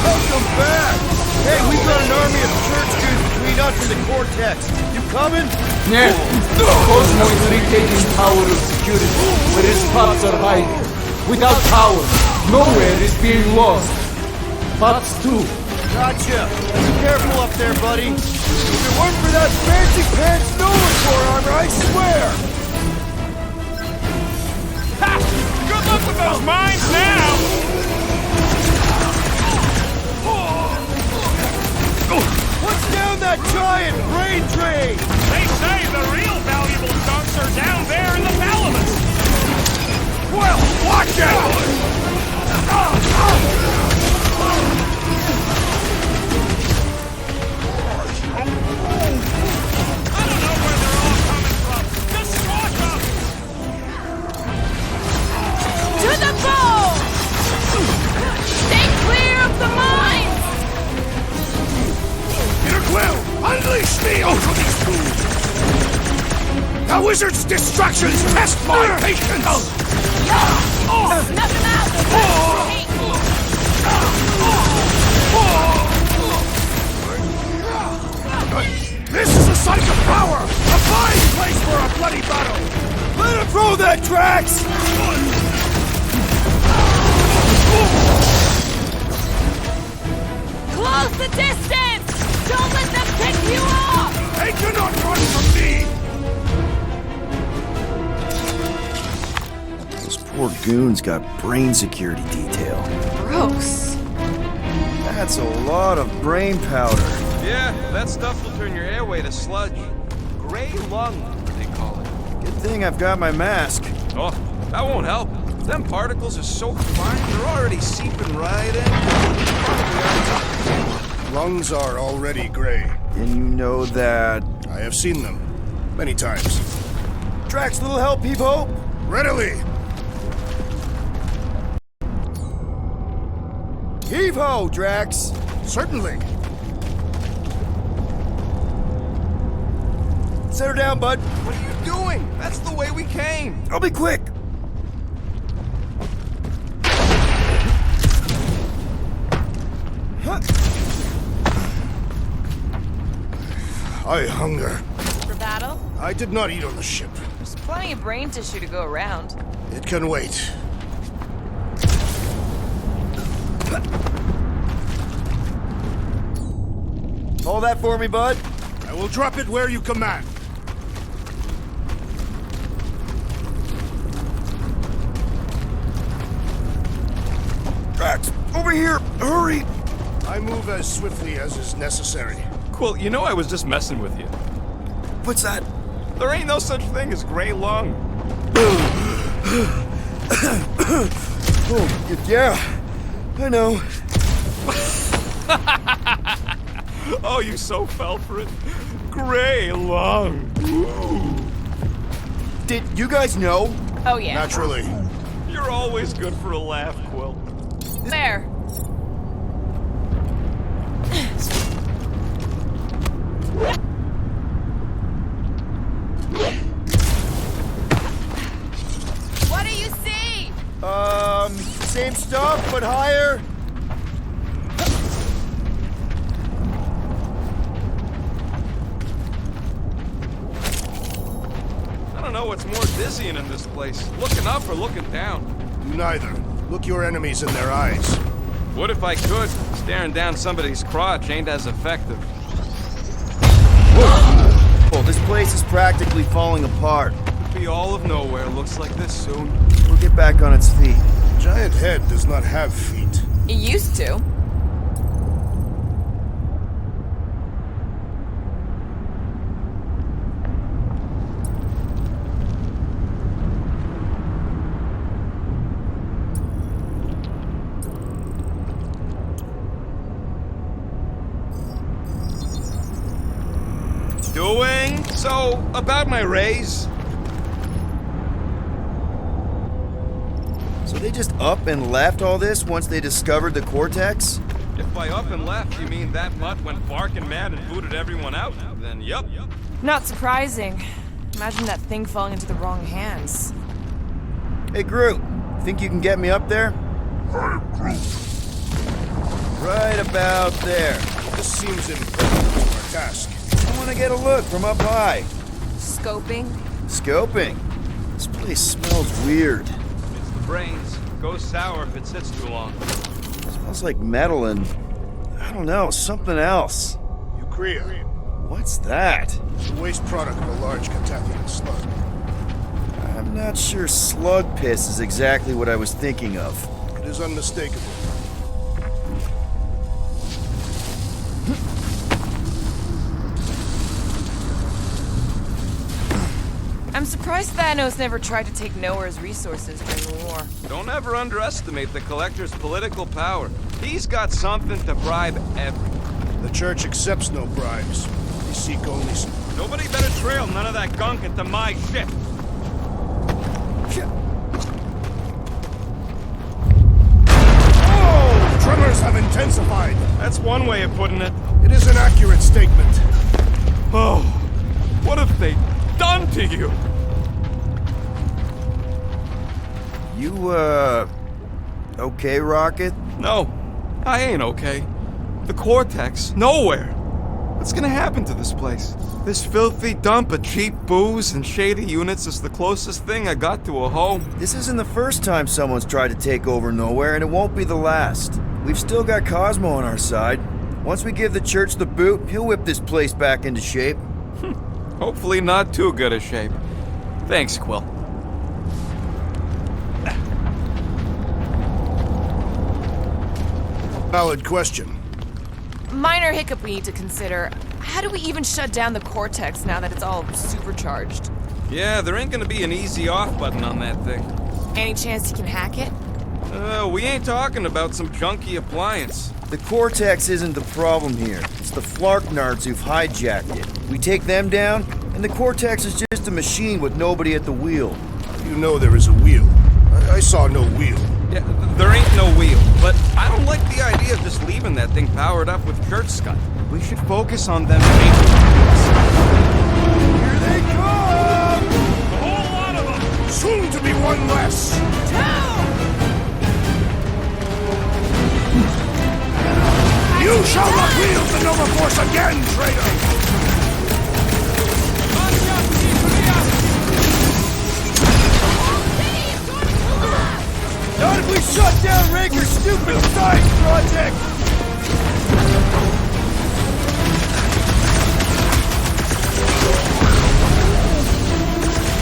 Welcome back! Hey, we've got an army of church dudes between us and the Cortex. You coming? Yeah. Cosmo is retaking power of security, where his pops are hiding. Without power, Knowhere is being lost. Pops too. Gotcha. Be careful up there, buddy. If it weren't for that fancy pants Nolan core armor, I swear! Ha! Good luck with those mines now! What's down that giant brain drain? They say the real valuable chunks are down there in the thalamus! Well, watch out! To the bow! Stay clear of the mines! Peter Quill, unleash me over these fools! The wizard's destructions test my patience! Snuff him out! This is a site of power! A fine place for a bloody battle! Let him throw that, Drax! Close the distance! Don't let them pick you off! They cannot run from me! Those poor goons got brain security detail. Gross. That's a lot of brain powder. Yeah, that stuff will turn your airway to sludge. Gray lung, they call it. Good thing I've got my mask. Oh, that won't help. Them particles are so fine, they're already seeping right in. Lungs are already gray. And you know that... I have seen them. Many times. Drax, little help, Peep-Ho! Readily! Heave-ho, Drax! Certainly. Set her down, bud. What are you doing? That's the way we came. I'll be quick. Huh. I hunger. For battle? I did not eat on the ship. There's plenty of brain tissue to go around. It can wait. Hold that for me, bud. I will drop it where you command. Drax, over here! Hurry! I move as swiftly as is necessary. Quill, you know I was just messing with you. What's that? There ain't no such thing as gray lung. Oh, yeah. I know. Oh, you so fell for it. Gray lung. Ooh. Did you guys know? Oh, yeah. Naturally. You're always good for a laugh, Quill. There. What do you see? Same stuff, but higher. I don't know what's more dizzying in this place, looking up or looking down. Do neither. Look your enemies in their eyes. What if I could? Staring down somebody's crotch ain't as effective. Oh, this place is practically falling apart. Could be all of Knowhere looks like this soon. We'll get back on its feet. Giant head does not have feet. It used to. Doing? So, about my raise. So they just up and left all this once they discovered the Cortex? If by up and left you mean that mutt went barking mad and booted everyone out, then yup. Not surprising. Imagine that thing falling into the wrong hands. Hey, Groot, think you can get me up there? Right about there. This seems important to our task. I want to get a look from up high. Scoping? Scoping? This place smells weird. It's the brains. Goes sour if it sits too long. Smells like metal and, I don't know, something else. Urea. What's that? The waste product of a large Catathian slug. I'm not sure slug piss is exactly what I was thinking of. It is unmistakable. I'm surprised Thanos never tried to take Knowhere's resources during the war. Don't ever underestimate the Collector's political power. He's got something to bribe everyone. The Church accepts no bribes. We seek only some... Nobody better trail none of that gunk into my ship. Oh! Tremors have intensified. That's one way of putting it. It is an accurate statement. Oh, what have they done to you? You, okay, Rocket? No, I ain't okay. The Cortex, Knowhere. What's gonna happen to this place? This filthy dump of cheap booze and shady units is the closest thing I got to a home. This isn't the first time someone's tried to take over Knowhere, and it won't be the last. We've still got Cosmo on our side. Once we give the church the boot, he'll whip this place back into shape. Hopefully not too good a shape. Thanks, Quill. Valid question. Minor hiccup we need to consider. How do we even shut down the Cortex now that it's all supercharged? Yeah, there ain't gonna be an easy off button on that thing. Any chance you can hack it? We ain't talking about some junky appliance. The Cortex isn't the problem here. It's the Flarknards who've hijacked it. We take them down, and the Cortex is just a machine with nobody at the wheel. You know there is a wheel. I saw no wheel. Yeah, there ain't no wheel, but I don't like the idea of just leaving that thing powered up with church scud. We should focus on them making things. Here they come! A whole lot of them! Soon to be one less! You shall not wield the Nova Force again, traitor! Not if we shut down Raker's stupid science project!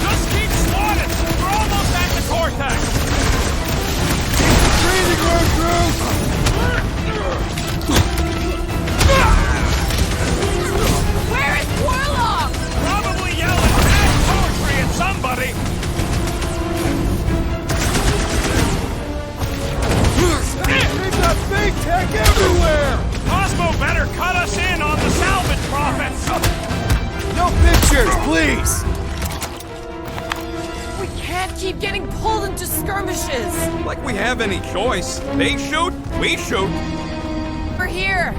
Just keep swatting! We're almost at the Cortex! Breathing room, crew! Where is Warlock? Probably yelling mad poetry at somebody! We've got big tech everywhere! Cosmo better cut us in on the salvage profits! No pictures, please! We can't keep getting pulled into skirmishes. Like we have any choice. They shoot, we shoot. We're here.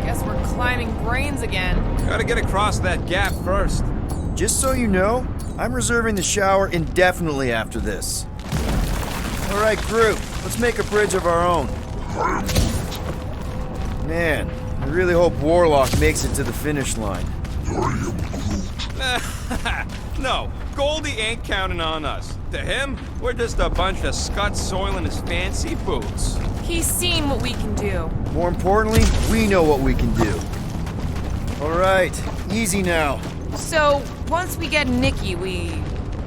Guess we're climbing brains again. Gotta get across that gap first. Just so you know, I'm reserving the shower indefinitely after this. Alright, crew, let's make a bridge of our own. Man, I really hope Warlock makes it to the finish line. No, Goldie ain't counting on us. To him, we're just a bunch of scuts soiling his fancy boots. He's seen what we can do. More importantly, we know what we can do. Alright, easy now. So, once we get Nikki, we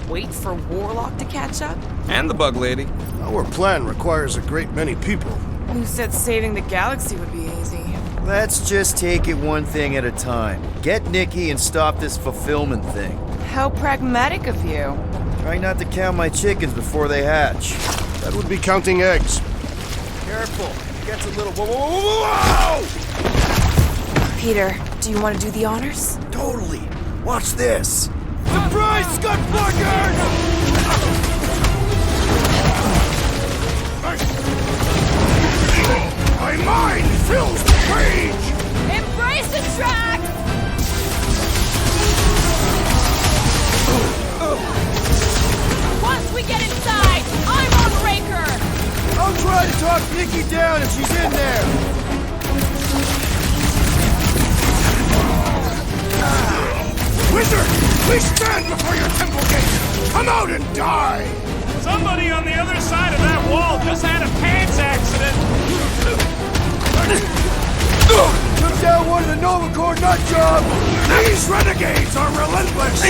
wait for Warlock to catch up? And the bug lady. Our plan requires a great many people. Who said saving the galaxy would be easy? Let's just take it one thing at a time. Get Nikki and stop this fulfillment thing. How pragmatic of you. Try not to count my chickens before they hatch. That would be counting eggs. Careful, it gets a little... Whoa! Peter, do you want to do the honors? Totally. Watch this. Surprise, Scutfuckers! My mind fills with rage! Embrace the track! Once we get inside, I'm on Raker! I'll try to talk Nikki down if she's in there. Wizard, please stand before your temple gate! Come out and die! Somebody on the other side of that wall just had a pants accident. Took down one of the Nova Corps nut job. These renegades are relentless!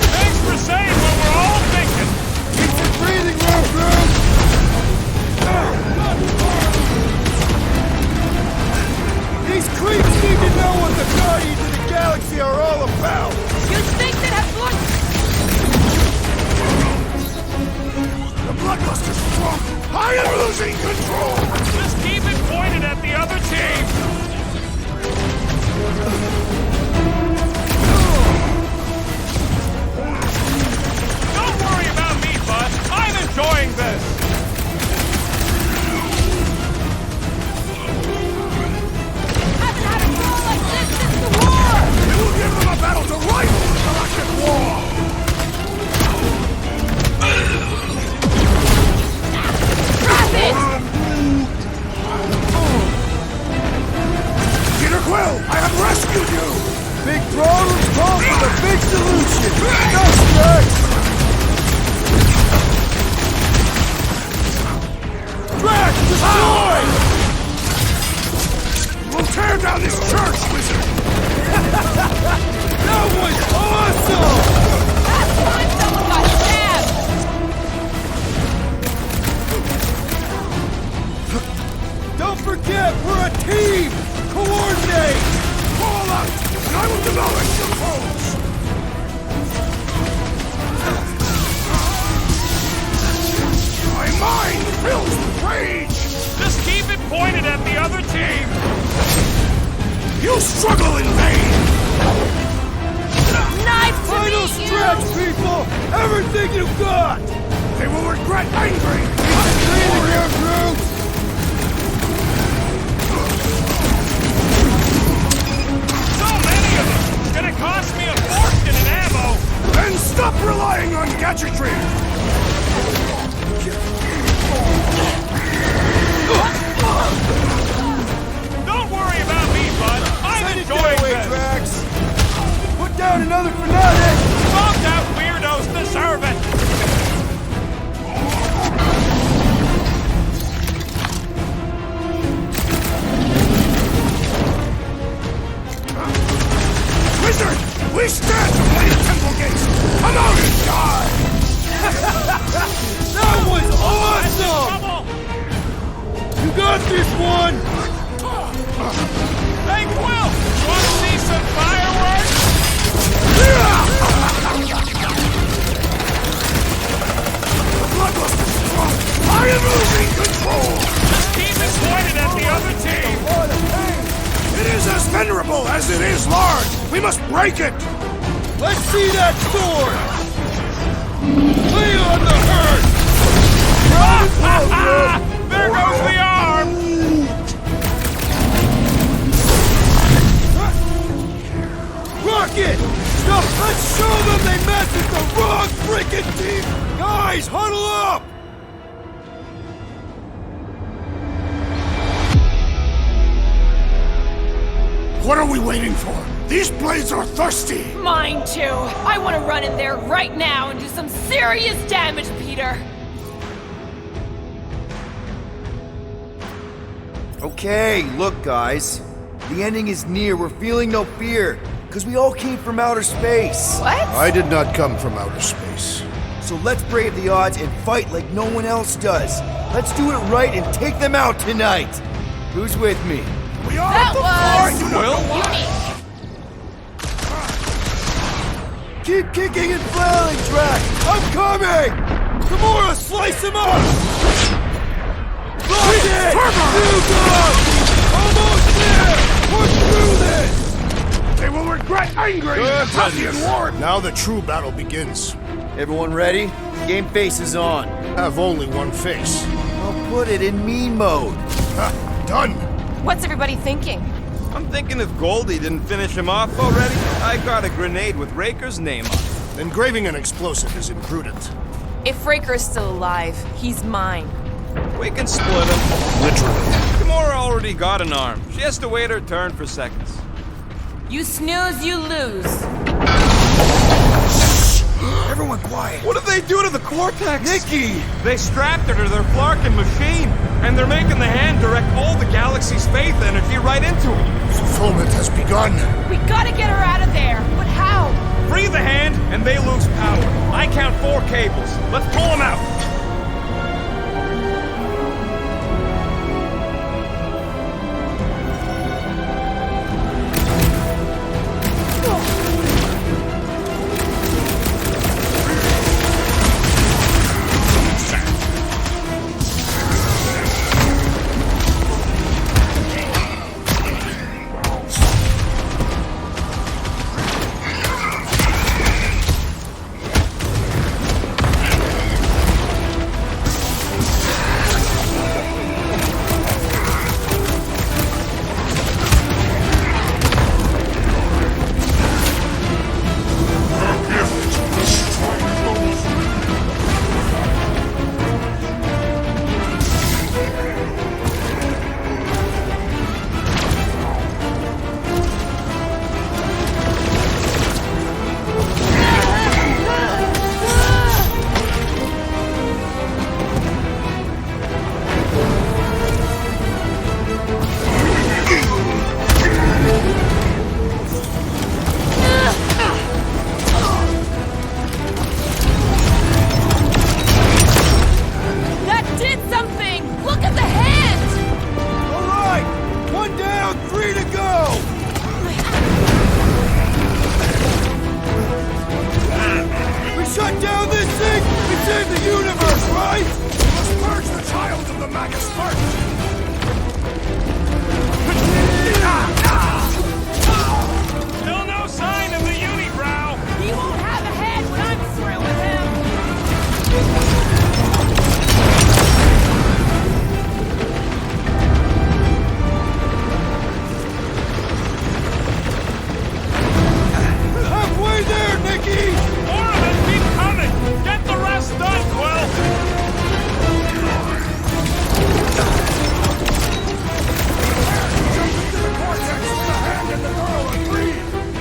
Thanks for saying what we're all thinking. Keep the breathing room, crew. These creeps need to know what the Guardians of the Galaxy are all about. You think that have looked... The Bloodluster's strong! I am losing control! Just keep it pointed at the other team. Don't worry about me, bud. I'm enjoying this. Haven't had a war like this since the war! We will give them a battle to rival the Galactic War! down this church, wizard! That was awesome! Last time someone got stabbed! Don't forget, we're a team! Coordinate! Fall out, and I will demolish your foes! My mind fills with rage! Just keep it pointed at the other team! You struggle in vain! Nice to Final meet you! stretch, people! Everything you've got! They will regret angry! So many of them! It's gonna cost me a fortune in ammo! Then stop relying on gadgetry! Don't worry about me, bud! I'm enjoying this! Drax. Put down another fanatic! Bombed out weirdos deserve it! Wizard! We stand to play the temple gates! Come out and die! That was awesome! You got this one! Hey, Quill! Want to see some fireworks? The bloodlust is strong! I am losing control! Just keep it pointed at the other team! It is as venerable as it is large! We must break it! Let's see that sword! Lay on the hurt! There goes the arm! Rocket! Stop! Let's show them they messed with the wrong freaking team! Guys, huddle up! What are we waiting for? These blades are thirsty! Mine too. I want to run in there right now and do some serious damage, Peter. Okay, look, guys. The ending is near. We're feeling no fear. Because we all came from outer space. What? I did not come from outer space. So let's brave the odds and fight like no one else does. Let's do it right and take them out tonight. Who's with me? We are That the was unique! Keep kicking and flailing, Drax! I'm coming! Gamora, slice him up! Lock it! You go! Almost there! Push through this! They will regret angry! Good Tathian Ward! Now the true battle begins. Everyone ready? Game face is on. Have only one face. I'll put it in mean mode. Done! What's everybody thinking? I'm thinking if Goldie didn't finish him off already, I got a grenade with Raker's name on it. Engraving an explosive is imprudent. If Raker is still alive, he's mine. We can split him. Literally. Gamora already got an arm. She has to wait her turn for seconds. You snooze, you lose. Everyone quiet. What did they do to the Cortex? Nikki! They strapped her to their Flarkin machine, and they're making the hand direct all the galaxy's faith energy right into it. Fulfillment has begun. We gotta get her out of there. But how? Free the hand, and they lose power. I count 4 cables. Let's pull them out. Magus first! Still no sign of the unibrow! He won't have a head when I'm through with him! Halfway there, Nicky! More of it keep coming! Get the rest done, Quill!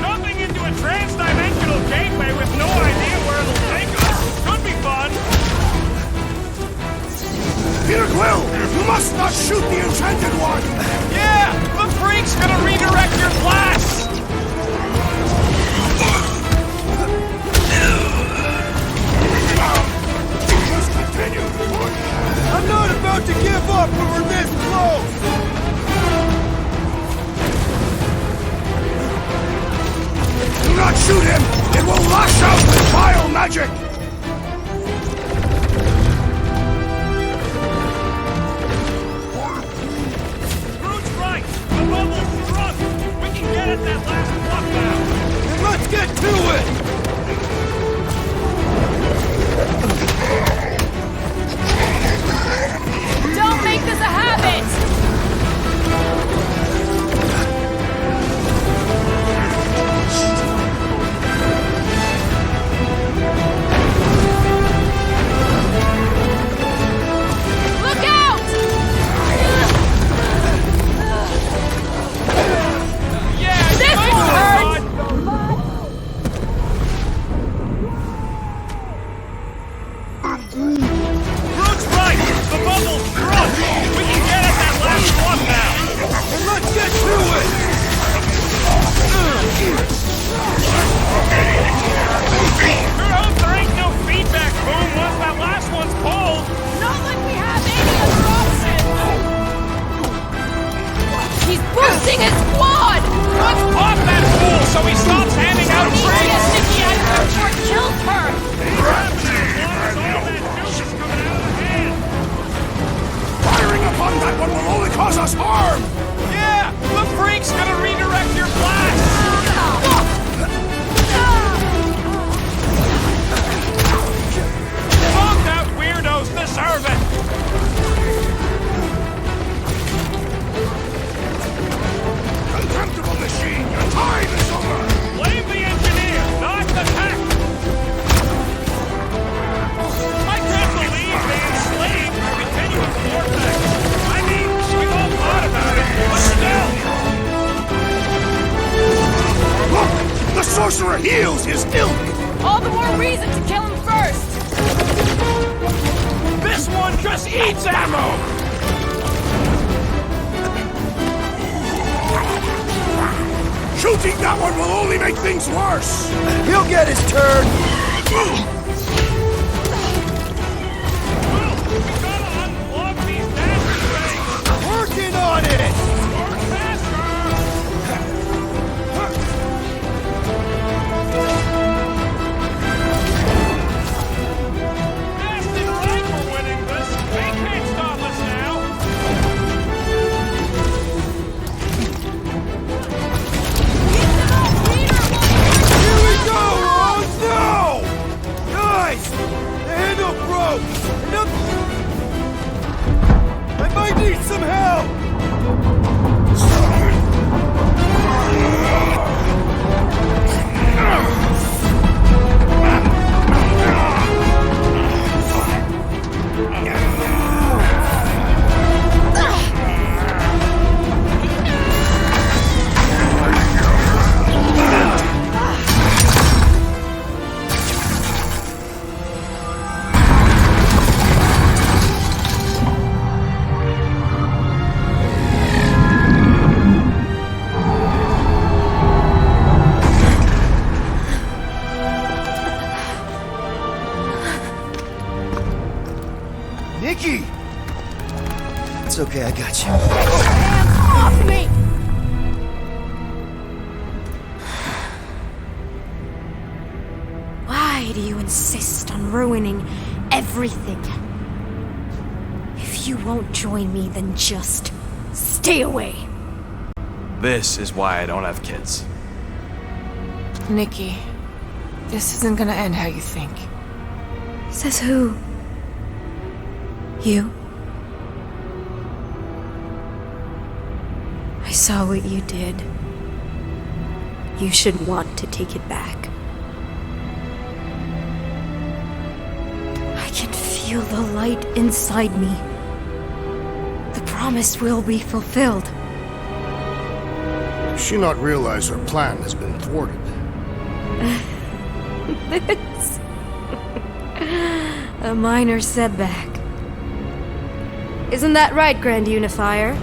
Jumping into a trans-dimensional gateway with no idea where it'll take us could be fun! Peter Quill, you must not shoot the Enchanted One! Yeah! The freak's gonna redirect your blast! Just continue to push! I'm not about to give up when we're this close! Do not shoot him! It will lash out with vile magic! Groot's right! The bubble's drunk! We can get at that last block now! Then let's get to it! Don't make this a habit! Look out! Yeah! This nice won't hurt! one, bud. Groot's right! The bubble's drunk! We can get at that last block now! Then let's get to it! Sure hope there ain't no feedback boom once that last one's pulled! Not like we have any other option! He's boosting his squad! Let's pop that fool so he stops handing out Yes, drinks! Nikki had her before it kills her! Firing upon that one will only cause us harm! Yeah! The freak's gonna redirect your blast! Both out weirdos deserve it! Contemptible machine, your time is over! Blame the engineer, not the tech! I can't believe they enslaved the continuous vortex! I mean, we've all thought about it, but still! Look! The sorcerer heals his ilk! All the more reason to kill him first! This one just eats ammo! Shooting that one will only make things worse! He'll get his turn! Well, we gotta unplug these nasty things! Working on it! Work faster! Bastard right, we're winning this! They can't stop us now! Here we go, Ron! No! Guys! The handle broke! I might need some help! Nikki! It's okay, I got you. Off me! Why do you insist on ruining everything? If If you won't join me, then just stay away. This is why I don't have kids. Nikki, this isn't gonna end how you think. Says who? You? I saw what you did. You should want to take it back. I can feel the light inside me. The promise will be fulfilled. Does she not realize her plan has been thwarted? This. A minor setback. Isn't that right, Grand Unifier?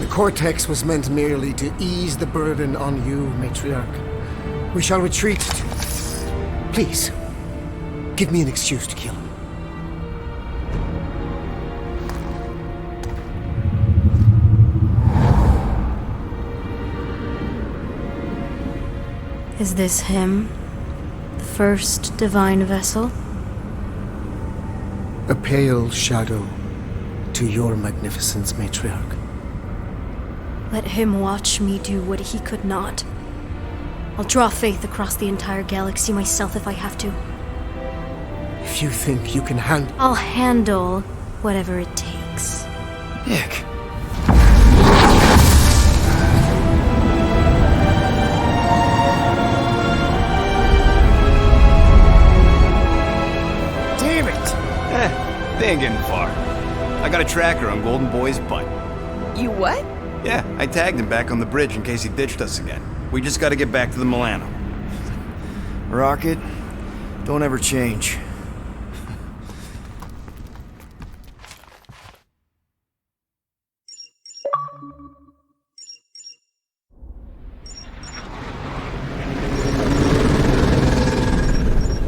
The Cortex was meant merely to ease the burden on you, Matriarch. We shall retreat. Please, give me an excuse to kill him. Is this him? The first divine vessel? A pale shadow to your magnificence, Matriarch. Let him watch me do what he could not. I'll draw faith across the entire galaxy myself if I have to. If you think you can handle... I'll handle whatever it takes. Nick. Damn it! They ain't getting far. I got a tracker on Golden Boy's butt. You what? Yeah, I tagged him back on the bridge in case he ditched us again. We just gotta get back to the Milano. Rocket, don't ever change.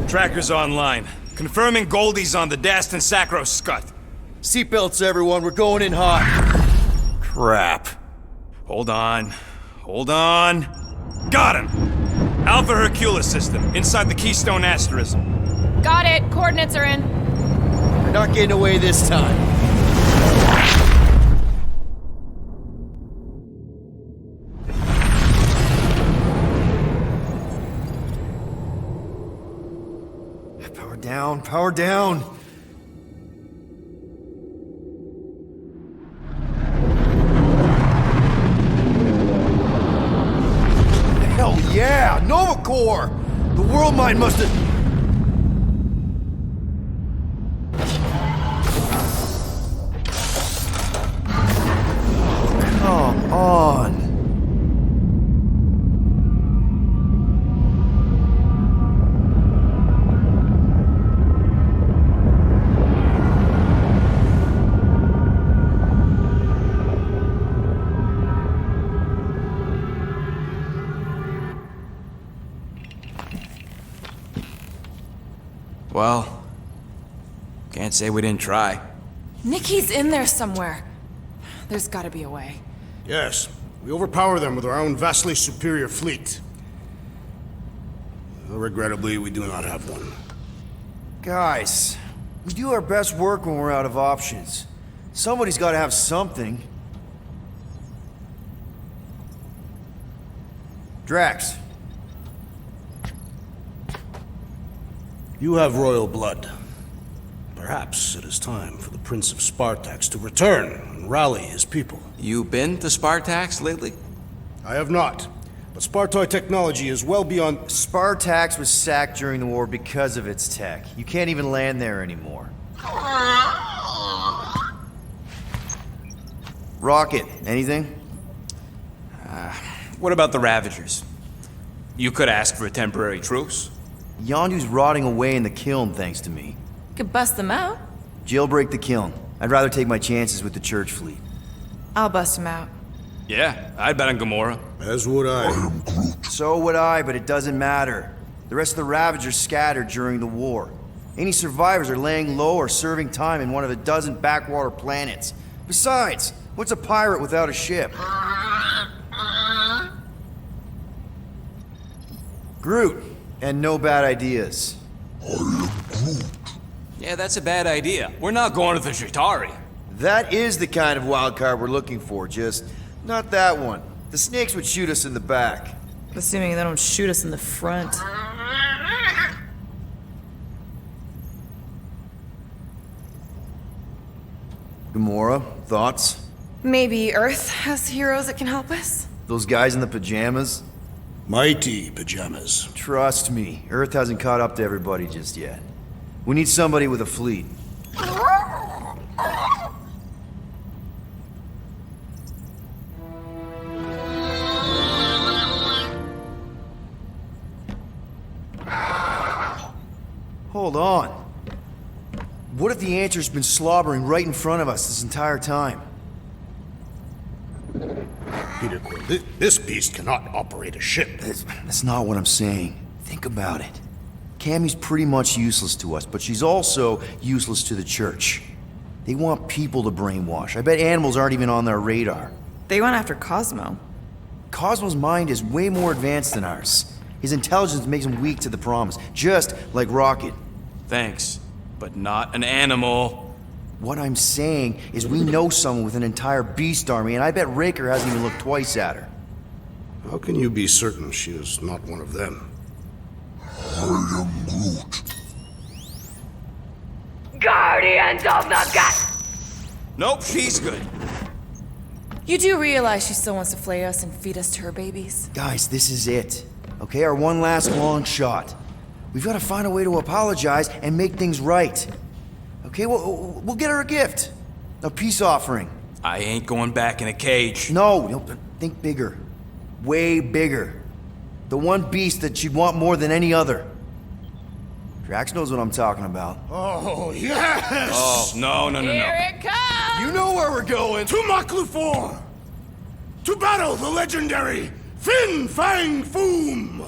Tracker's online. Confirming Goldie's on the Dastan Sacro Scut. Seatbelts, everyone, we're going in hot. Crap. Hold on. Hold on. Got him! Alpha Hercules system, inside the Keystone Asterism. Got it. Coordinates are in. We're not getting away this time. Power down, power down. Hell yeah, Nova Core! The world mine must have... Come on. Well, can't say we didn't try. Nikki's in there somewhere. There's gotta be a way. Yes, we overpower them with our own vastly superior fleet. Regrettably, we do not have one. Guys, we do our best work when we're out of options. Somebody's got to have something. Drax. You have royal blood. Perhaps it is time for the Prince of Spartax to return and rally his people. You been to Spartax lately? I have not, but Spartoid technology is well beyond... Spartax was sacked during the war because of its tech. You can't even land there anymore. Rocket, anything? What about the Ravagers? You could ask for a temporary truce. Yondu's rotting away in the kiln thanks to me. Could bust them out. Jailbreak the kiln. I'd rather take my chances with the church fleet. I'll bust them out. Yeah, I'd bet on Gamora. As would I. So would I, but it doesn't matter. The rest of the Ravagers scattered during the war. Any survivors are laying low or serving time in one of a dozen backwater planets. Besides, what's a pirate without a ship? Groot, and no bad ideas. Yeah, that's a bad idea. We're not going to the Chitauri. That is the kind of wild card we're looking for, just not that one. The snakes would shoot us in the back. Assuming they don't shoot us in the front. Gamora, thoughts? Maybe Earth has heroes that can help us? Those guys in the pajamas? Mighty pajamas. Trust me, Earth hasn't caught up to everybody just yet. We need somebody with a fleet. Hold on. What if the Answer's been slobbering right in front of us this entire time? Peter Quill, this beast cannot operate a ship. That's not what I'm saying. Think about it. Cammy's pretty much useless to us, but she's also useless to the Church. They want people to brainwash. I bet animals aren't even on their radar. They went after Cosmo. Cosmo's mind is way more advanced than ours. His intelligence makes him weak to the promise, just like Rocket. Thanks, but not an animal. What I'm saying is we know someone with an entire beast army, and I bet Raker hasn't even looked twice at her. How can you be certain she is not one of them? I am Groot. Guardians of the Gut! Nope, she's good. You do realize she still wants to flay us and feed us to her babies? Guys, this is it. Okay, our one last long shot. We've got to find a way to apologize and make things right. Okay, we'll get her a gift. A peace offering. I ain't going back in a cage. No, think bigger. Way bigger. The one beast that she'd want more than any other. Drax knows what I'm talking about. Oh, yes! Oh, no. Here it comes! You know where we're going! To Maklufor! To battle the legendary Fin Fang Foom!